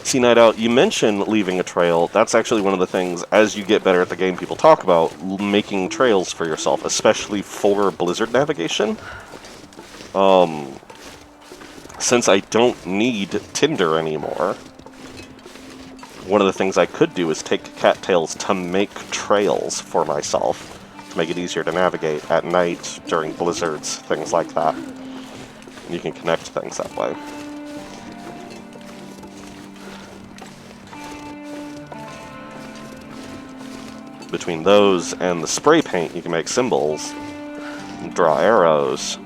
See, Night Out, you mentioned leaving a trail. That's actually one of the things, as you get better at the game, people talk about making trails for yourself, especially for Blizzard navigation. Since I don't need Tinder anymore, one of the things I could do is take cattails to make trails for myself, to make it easier to navigate at night, during blizzards, things like that. You can connect things that way. Between those and the spray paint, you can make symbols, draw arrows.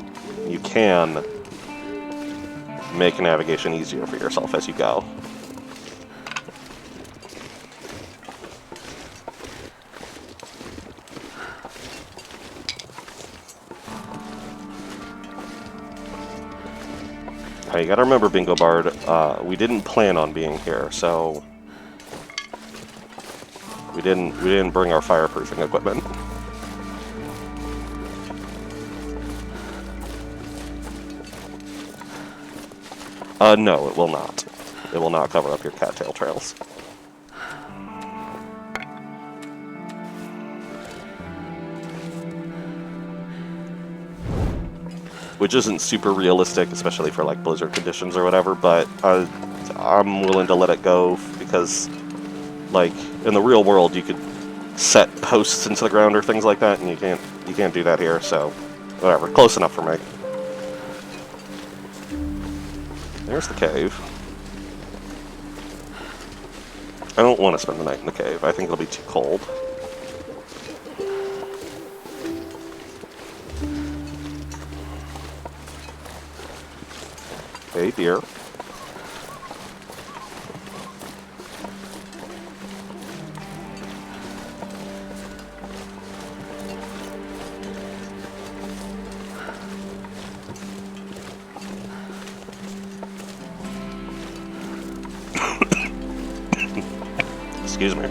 You can make navigation easier for yourself as you go. Now you gotta remember, Bingo Bard, we didn't plan on being here, so we didn't bring our fireproofing equipment. No, it will not. It will not cover up your cattail trails. Which isn't super realistic, especially for like blizzard conditions or whatever, but I'm willing to let it go because, like, in the real world you could set posts into the ground or things like that, and you can't do that here, so whatever, close enough for me. There's the cave. I don't want to spend the night in the cave. I think it'll be too cold. Hey, dear. Excuse me.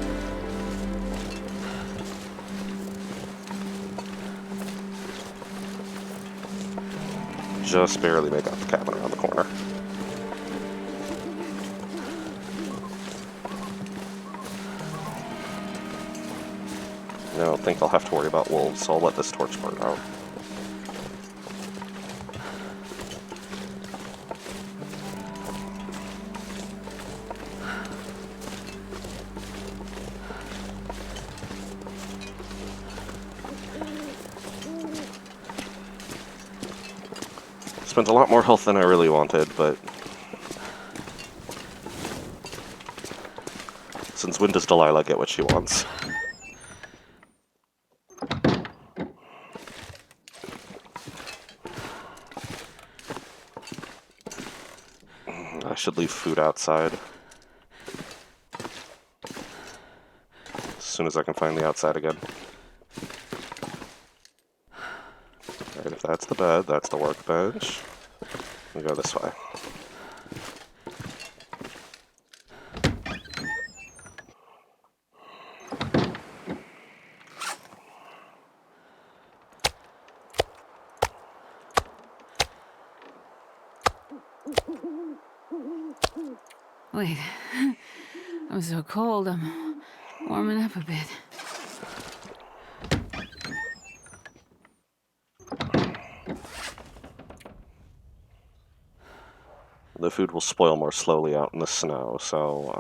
Just barely make out the cabin around the corner. I don't think I'll have to worry about wolves, so I'll let this torch burn out. Spent a lot more health than I really wanted, but since when does Delilah get what she wants? I should leave food outside as soon as I can find the outside again. Alright, if that's the bed, that's the workbench. We go this way. Wait, I'm so cold, I'm warming up a bit. The food will spoil more slowly out in the snow, so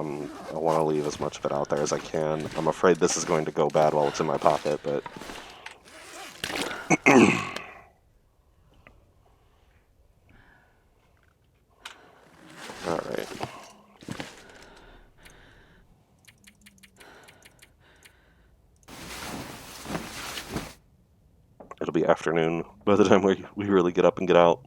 I want to leave as much of it out there as I can. I'm afraid this is going to go bad while it's in my pocket, but... Alright. It'll be afternoon by the time we really get up and get out.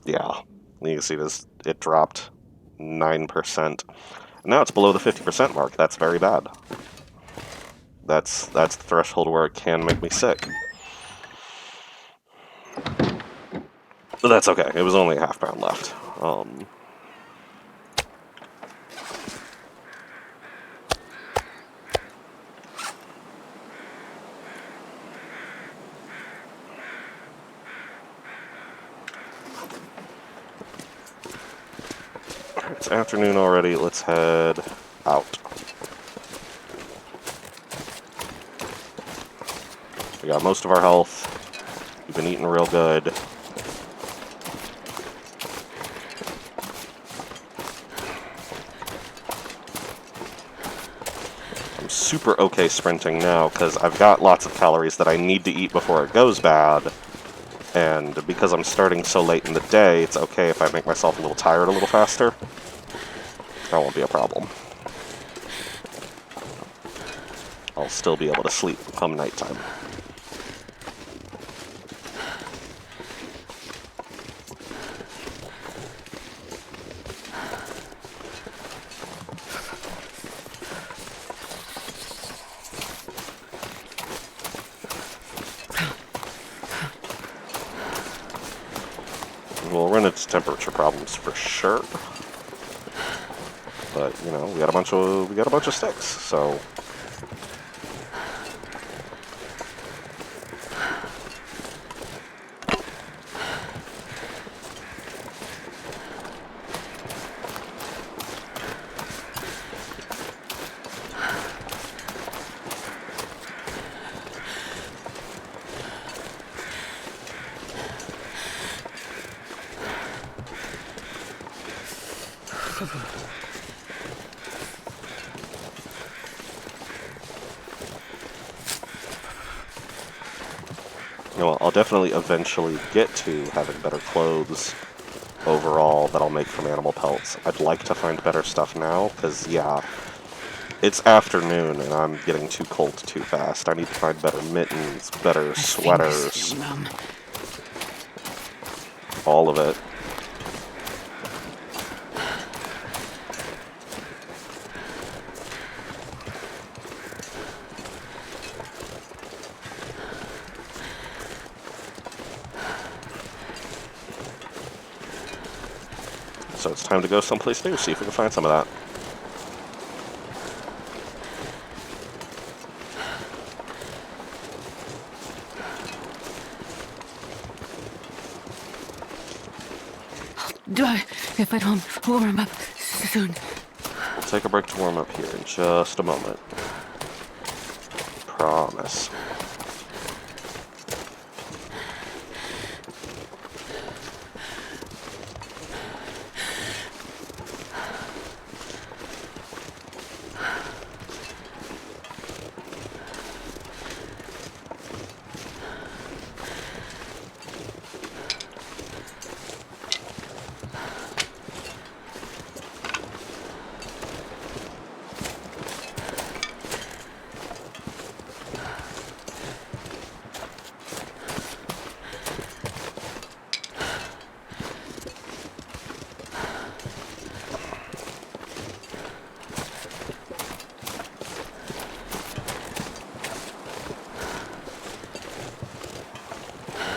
Yeah, you can see this, it dropped 9%. Now it's below the 50% mark. That's very bad. That's the threshold where it can make me sick. But that's okay. It was only a half pound left. It's afternoon already. Let's head out. We got most of our health. You've been eating real good. I'm super okay sprinting now because I've got lots of calories that I need to eat before it goes bad. And because I'm starting so late in the day, it's okay if I make myself a little tired a little faster. That won't be a problem. I'll still be able to sleep come nighttime. We'll run into temperature problems for sure. But, you know, we got a bunch of sticks, so you know, I'll definitely eventually get to having better clothes overall that I'll make from animal pelts. I'd like to find better stuff now, because, yeah, it's afternoon and I'm getting too cold too fast. I need to find better mittens, better My sweaters, fingers feel numb. all of it. So it's time to go someplace new, see if we can find some of that. If I don't warm up soon. We'll take a break to warm up here in just a moment. Promise.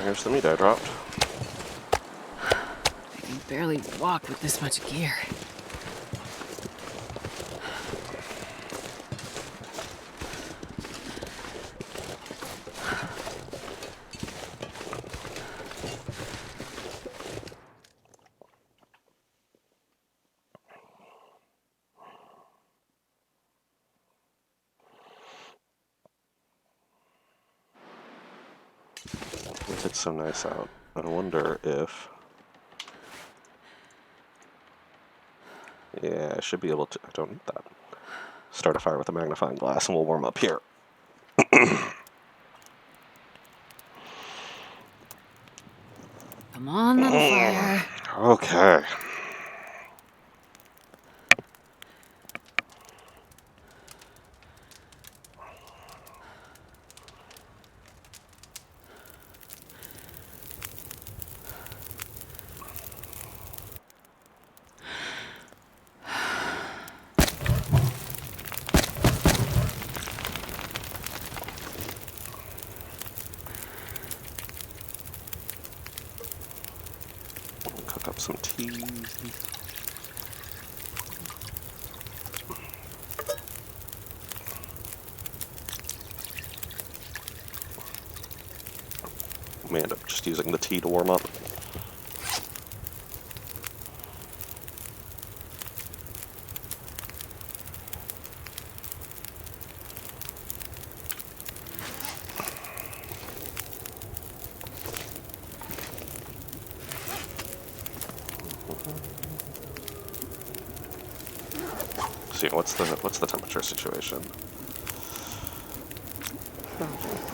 Here's the meat I dropped. I can barely walk with this much gear. It's so nice out. I wonder if... Yeah, I should be able to... I don't need that. Start a fire with a magnifying glass and we'll warm up here. Come on, little fire. Okay. Cook up some tea. May end up just using the tea to warm up. see, what's the temperature situation?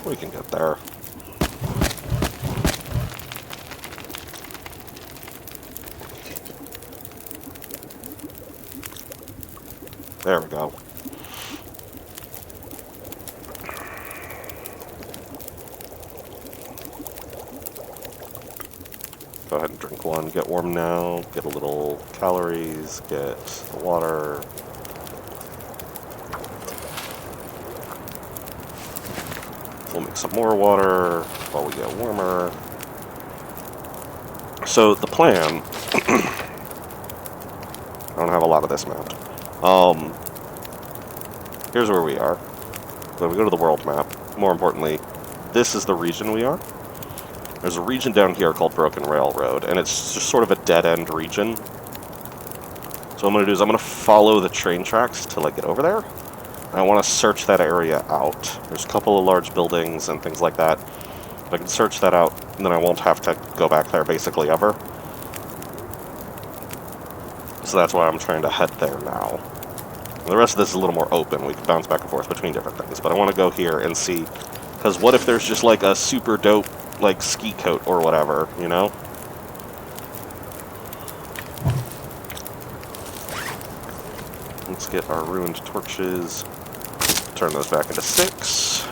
We can get there. There we go. Go ahead and drink one. Get warm now. Get a little calories. Get the water. We'll make some more water while we get warmer. So the plan... I don't have a lot of this mapped. Here's where we are. So we go to the world map. More importantly, this is the region we are. There's a region down here called Broken Railroad, and it's just sort of a dead-end region. So what I'm going to do is I'm going to follow the train tracks till I get over there. And I want to search that area out. There's a couple of large buildings and things like that. If I can search that out, then I won't have to go back there basically ever. So that's why I'm trying to head there now. And the rest of this is a little more open. We can bounce back and forth between different things. But I want to go here and see, because what if there's just like a super dope like ski coat or whatever, you know? Let's get our ruined torches. Turn those back into sticks.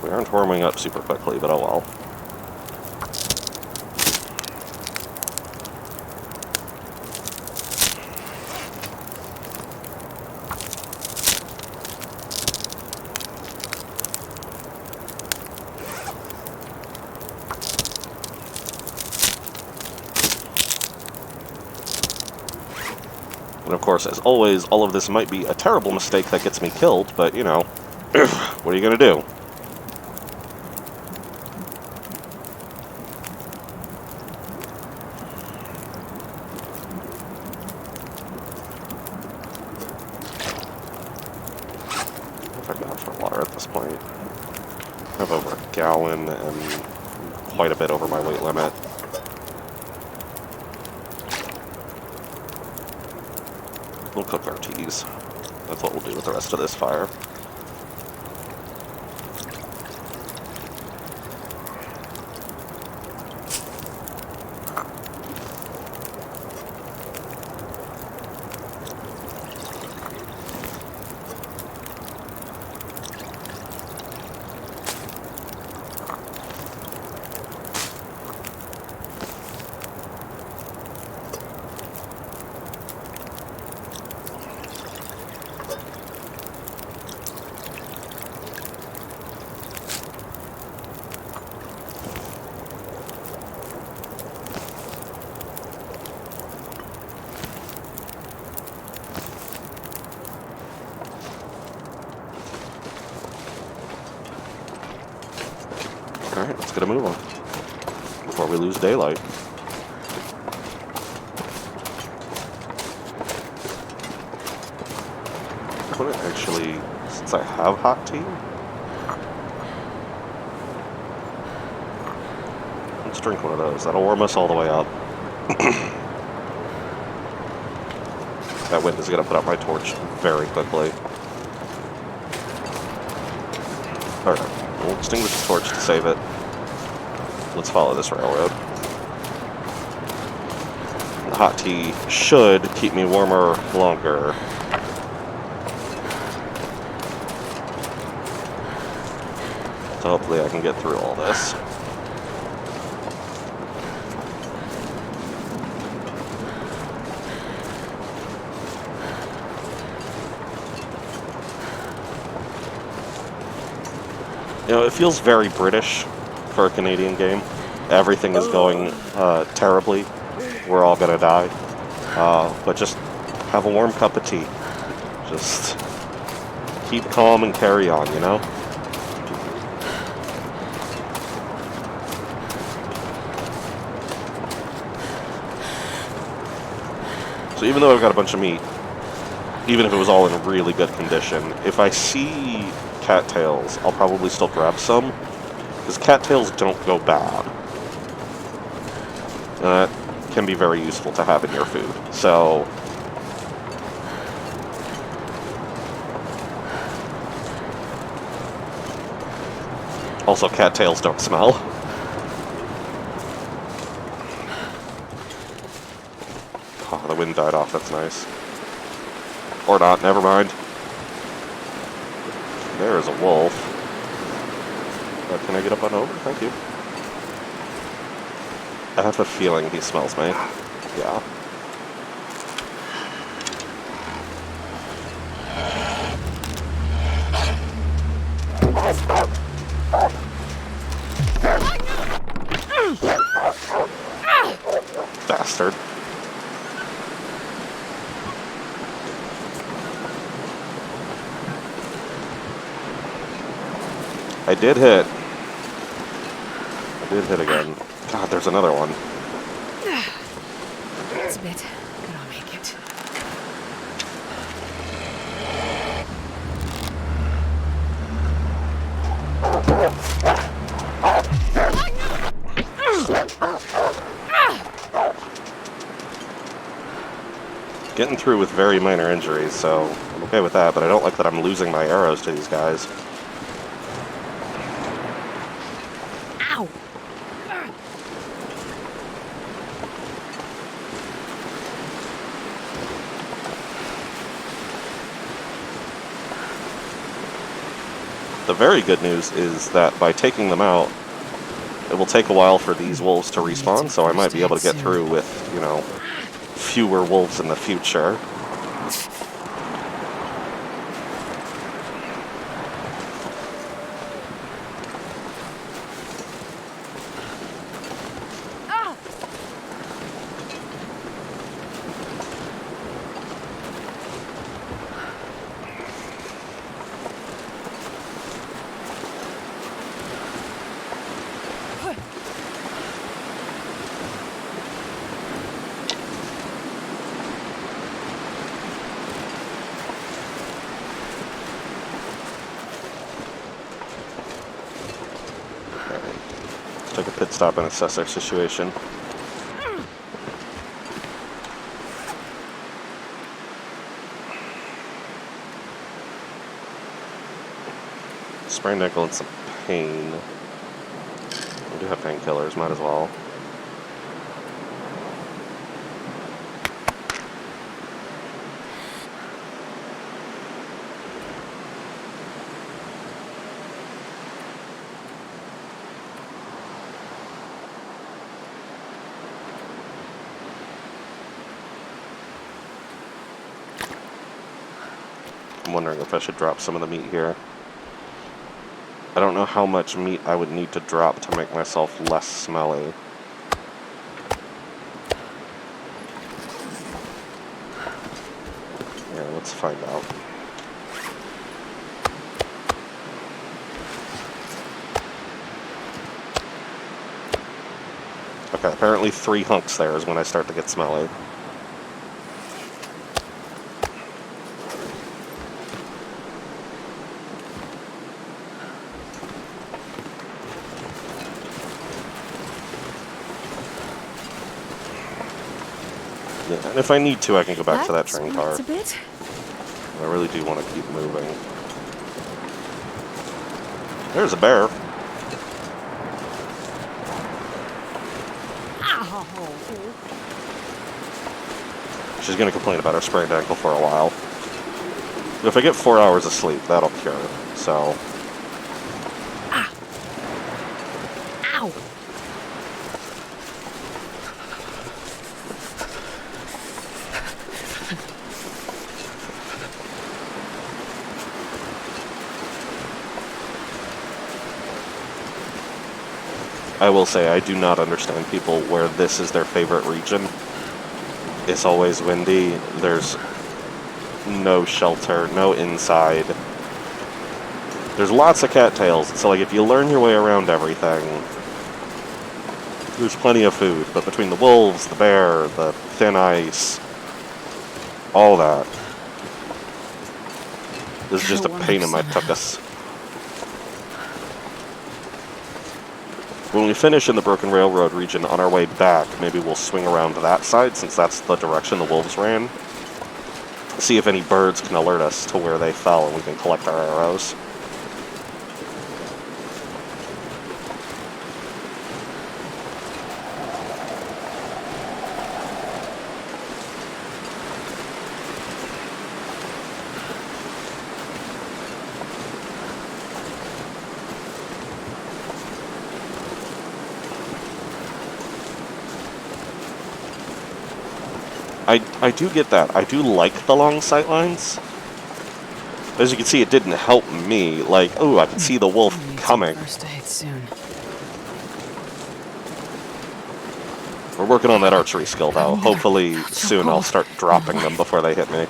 We aren't warming up super quickly, but oh well. And of course, as always, all of this might be a terrible mistake that gets me killed, but, you know, what are you gonna do? If I can have for water at this point. I have over a gallon and quite a bit over my weight limit. We'll cook our teas. That's what we'll do with the rest of this fire. Alright, let's get a move on before we lose daylight. Could it actually, since I have hot tea, let's drink one of those. That'll warm us all the way up. That wind is going to put out my torch very quickly. Alright, we'll extinguish the torch to save it. Let's follow this railroad. The hot tea should keep me warmer longer. So hopefully I can get through all this. You know, it feels very British for a Canadian game. Everything is going terribly. We're all gonna die. But just have a warm cup of tea. Just keep calm and carry on, you know? So even though I've got a bunch of meat, even if it was all in really good condition, if I see cattails, I'll probably still grab some, because cattails don't go bad. And that can be very useful to have in your food. So, also cattails don't smell. Oh, the wind died off, that's nice. Or not, never mind. There is a wolf. Can I get up on over? Thank you. I have a feeling he smells me. Yeah. Bastard. I did hit. I did hit again. God, there's another one. It's a bit, but I'll make it. Getting through with very minor injuries, so I'm okay with that, but I don't like that I'm losing my arrows to these guys. Ow! The very good news is that by taking them out, it will take a while for these wolves to respawn, so I might be able to get through with, you know, fewer wolves in the future. Take a pit stop and assess our situation. Sprained ankle and some pain. We do have painkillers, might as well. I'm wondering if I should drop some of the meat here. I don't know how much meat I would need to drop to make myself less smelly. Yeah, let's find out. Okay, apparently 3 hunks there is when I start to get smelly. Yeah, and if I need to, I can go back to that train car. A bit. I really do want to keep moving. There's a bear. She's going to complain about her sprained ankle for a while. But if I get 4 hours of sleep, that'll cure. So... Ow! I will say, I do not understand people where this is their favorite region. It's always windy, there's no shelter, no inside. There's lots of cattails, so like if you learn your way around everything, there's plenty of food. But between the wolves, the bear, the thin ice, all that, this is just a pain in my tuchus. When we finish in the Broken Railroad region, on our way back, maybe we'll swing around to that side, since that's the direction the wolves ran. See if any birds can alert us to where they fell, and we can collect our arrows. I do get that. I do like the long sight lines. As you can see, it didn't help me. Like, oh, I can see the wolf coming. First aid soon. We're working on that archery skill, though. Hopefully soon I'll start dropping them before they hit me.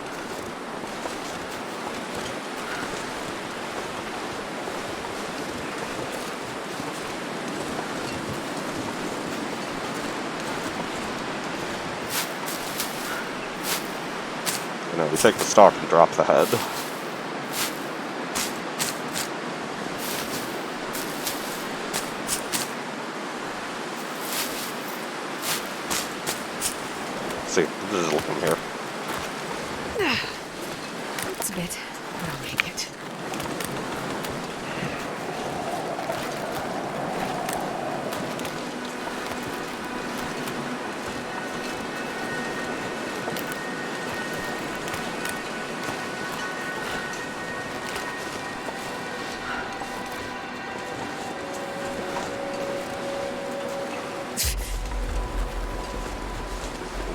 You know, we take the stock and drop the head. See, this is looking here. It's a bit, but I'll make it.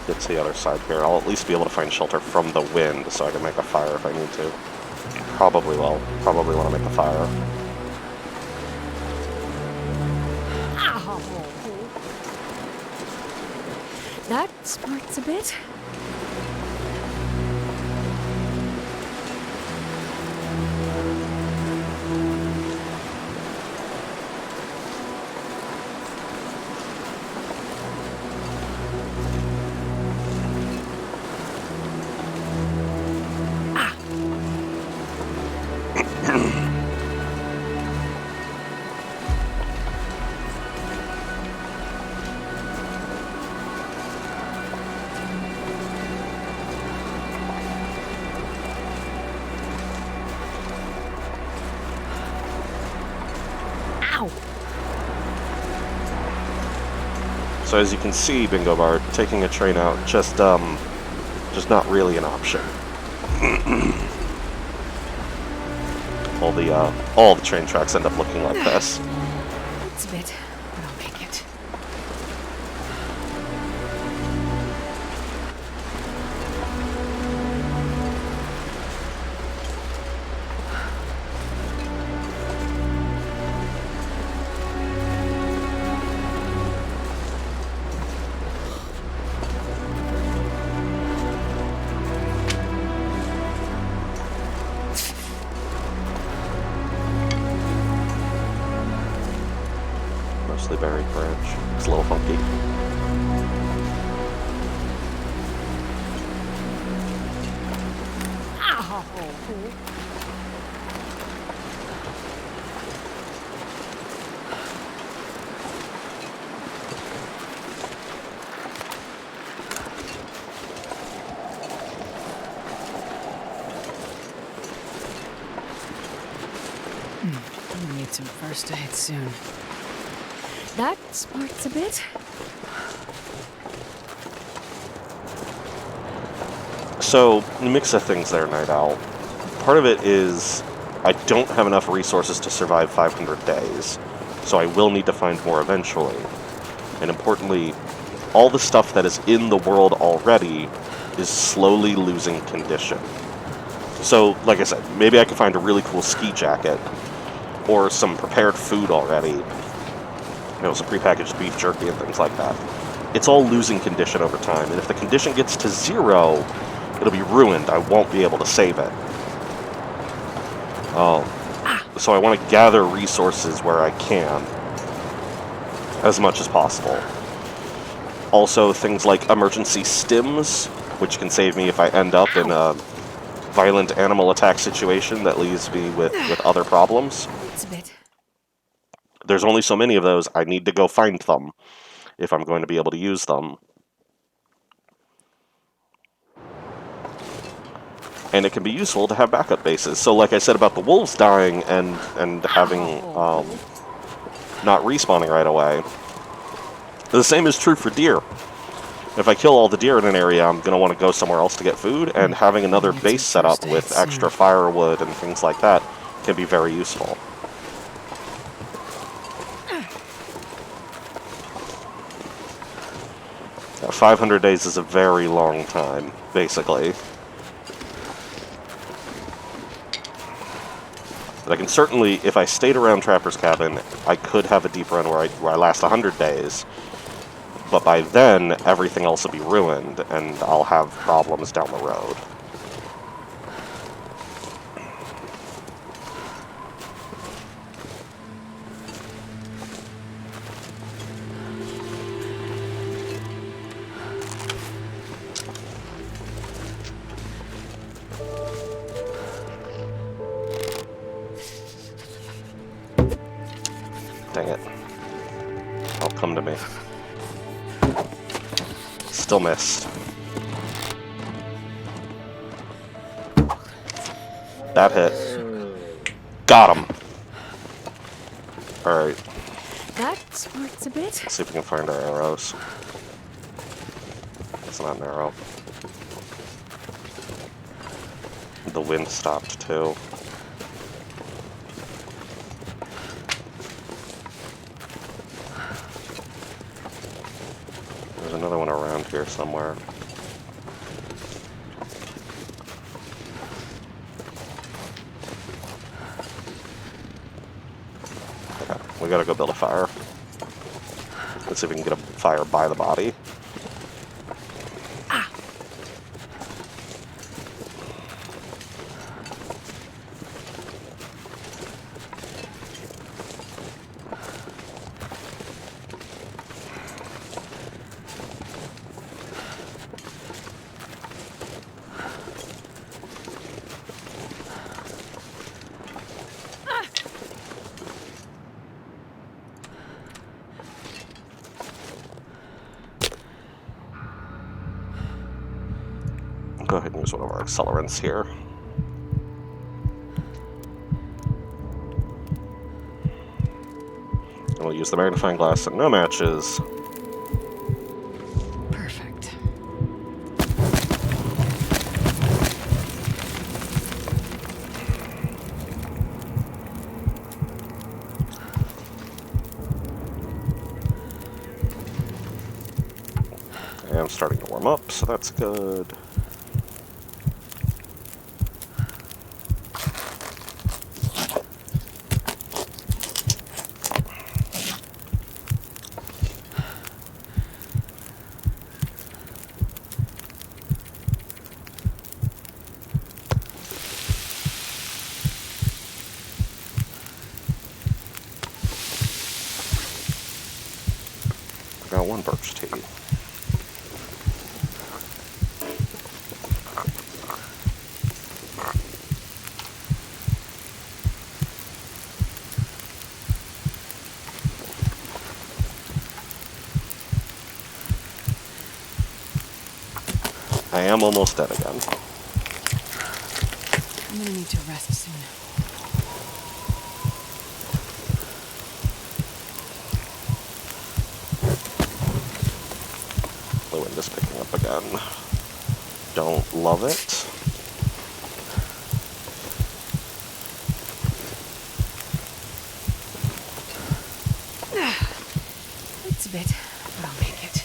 Get to the other side here. I'll at least be able to find shelter from the wind, so I can make a fire if I need to. Probably will. Probably want to make a fire. Ow! That smarts a bit. Ow! So as you can see, Bingo Bar, taking a train out just not really an option. all the train tracks end up looking like this. It's a bit, but I'll make it. Mostly buried branch. It's a little funky. Ow! I'm gonna need some first aid soon. That smarts a bit. So, mix of things there, Night Owl. Part of it is I don't have enough resources to survive 500 days, so I will need to find more eventually. And importantly, all the stuff that is in the world already is slowly losing condition. So, like I said, maybe I can find a really cool ski jacket, or some prepared food already. You know, some prepackaged beef jerky and things like that. It's all losing condition over time, and if the condition gets to 0, it'll be ruined. I won't be able to save it. So I want to gather resources where I can, as much as possible. Also, things like emergency stims, which can save me if I end up in a violent animal attack situation that leaves me with other problems. It's a bit. there's only so many of those. I need to go find them if I'm going to be able to use them. And it can be useful to have backup bases. So like I said about the wolves dying and having not respawning right away, the same is true for deer. If I kill all the deer in an area, I'm going to want to go somewhere else to get food, and having another base set up with extra firewood and things like that can be very useful. 500 days is a very long time, basically. But I can certainly, if I stayed around Trapper's Cabin, I could have a deep run where I last 100 days. But by then, everything else will be ruined, and I'll have problems down the road. Dang it. Oh, come to me. Still missed. That hit. Got him! Alright. That smarts a bit. Let's see if we can find our arrows. It's not an arrow. The wind stopped too. There's another one around here somewhere. Okay, we gotta go build a fire. Let's see if we can get a fire by the body. Go ahead and use one of our accelerants here. And we'll use the magnifying glass and no matches. Perfect. And I'm starting to warm up, so that's good. Got one birch tea. I am almost dead again. I'm gonna need to rest soon. The wind is picking up again. Don't love it. It's a bit, but I'll make it.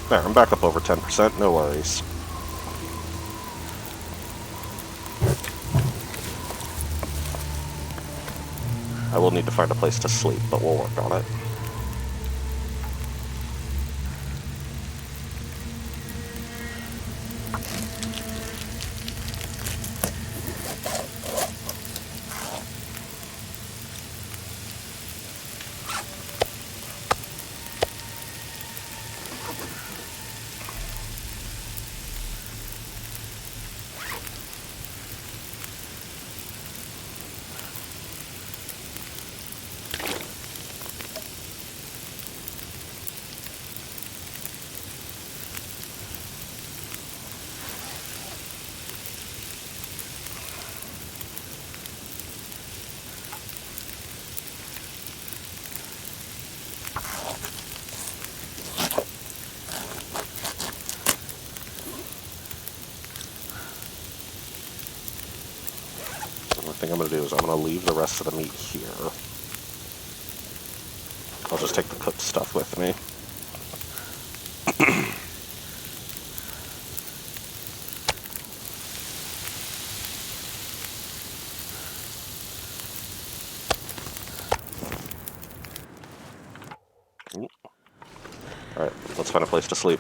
There, I'm back up over 10%, no worries. I will need to find a place to sleep, but we'll work on it. The thing I'm going to do is I'm going to leave the rest of the meat here. I'll just take the cooked stuff with me. Alright, let's find a place to sleep.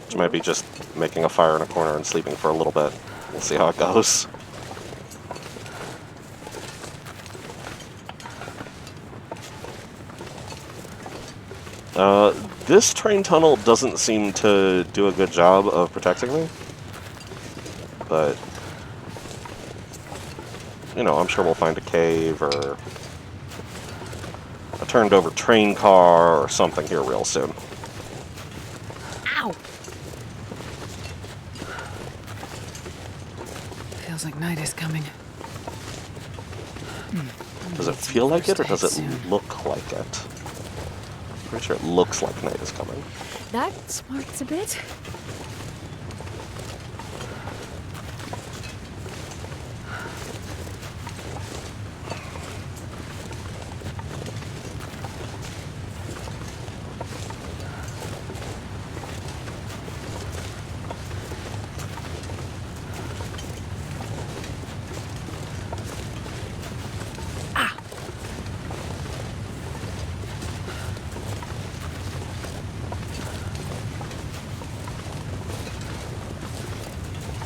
Which might be just making a fire in a corner and sleeping for a little bit. We'll see how it goes. This train tunnel doesn't seem to do a good job of protecting me. But, you know, I'm sure we'll find a cave or a turned over train car or something here real soon. Ow! Feels like night is coming. Does it feel like it or does it look like it? Pretty sure it looks like night is coming. That smarts a bit.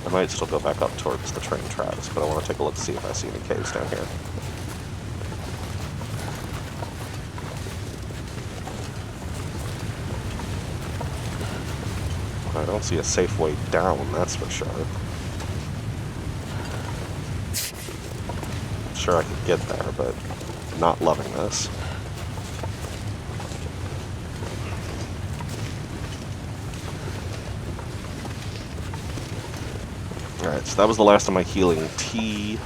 I might still go back up towards the train tracks, but I want to take a look to see if I see any caves down here. I don't see a safe way down, that's for sure. Sure, I could get there, but not loving this. Alright, so that was the last of my healing tea.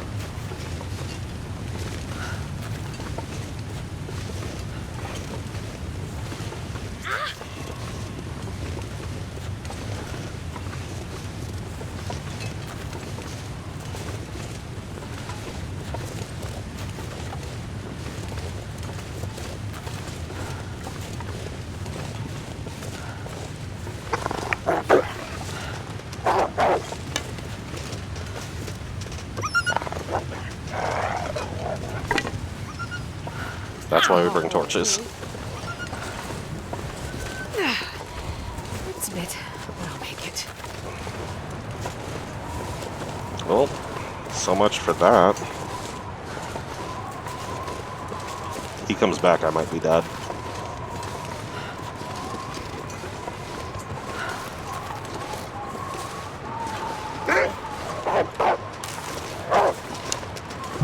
That's why we bring torches. It's a bit, but I'll make it. Well, so much for that. He comes back, I might be dead.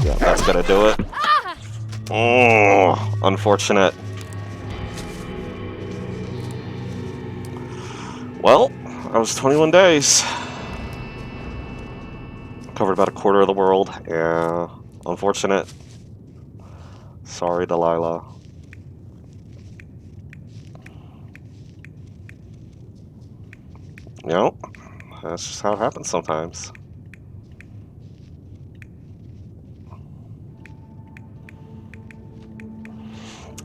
Yeah, that's gonna do it. Oh, unfortunate. Well, I was 21 days. Covered about a quarter of the world. Yeah, unfortunate. Sorry, Delilah. You know, that's just how it happens sometimes.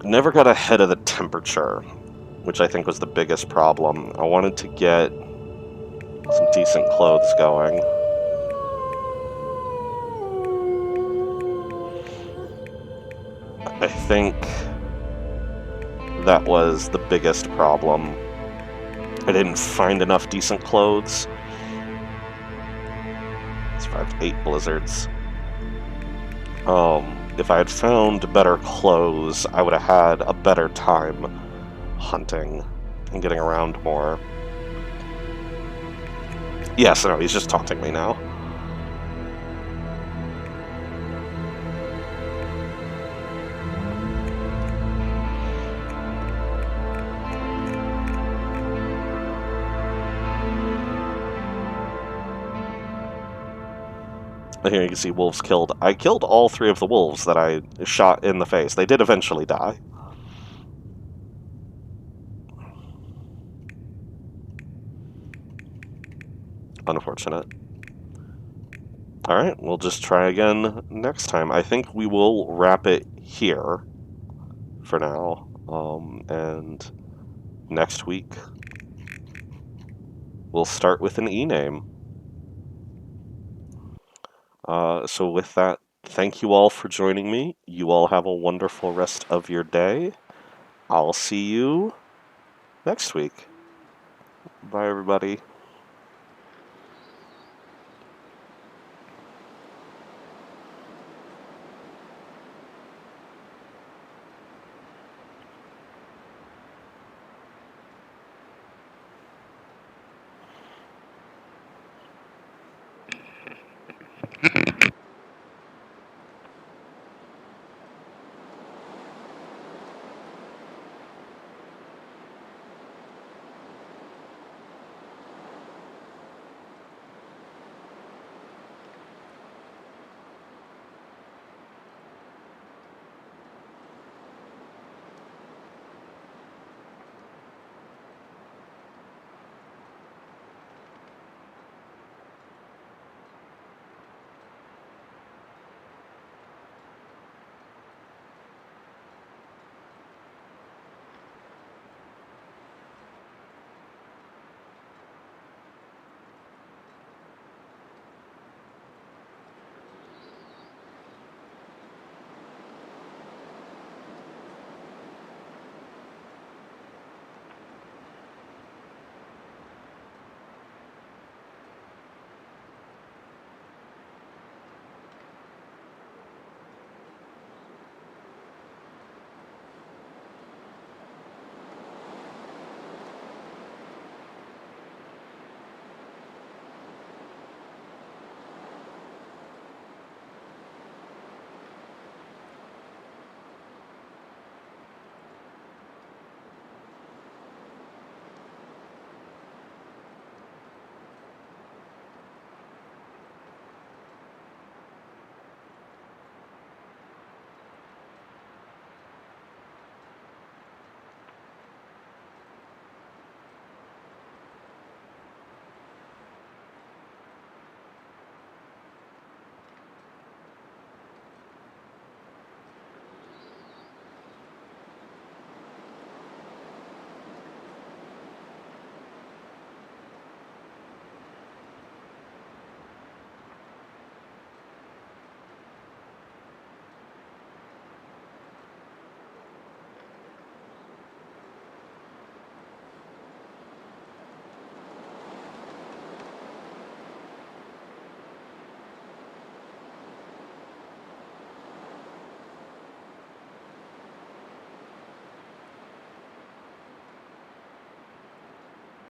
Never got ahead of the temperature, which I think was the biggest problem. I wanted to get Some decent clothes going. I think that was the biggest problem. I didn't find enough decent clothes. Survived 8 blizzards. If I had found better clothes, I would have had a better time hunting and getting around more. Yes, no, he's just taunting me now. Here you can see wolves killed. I killed all 3 of the wolves that I shot in the face. They did eventually die. Unfortunate. Alright, we'll just try again next time. I think we will wrap it here for now. And next week, we'll start with an E-name. So with that, thank you all for joining me. You all have a wonderful rest of your day. I'll see you next week. Bye, everybody.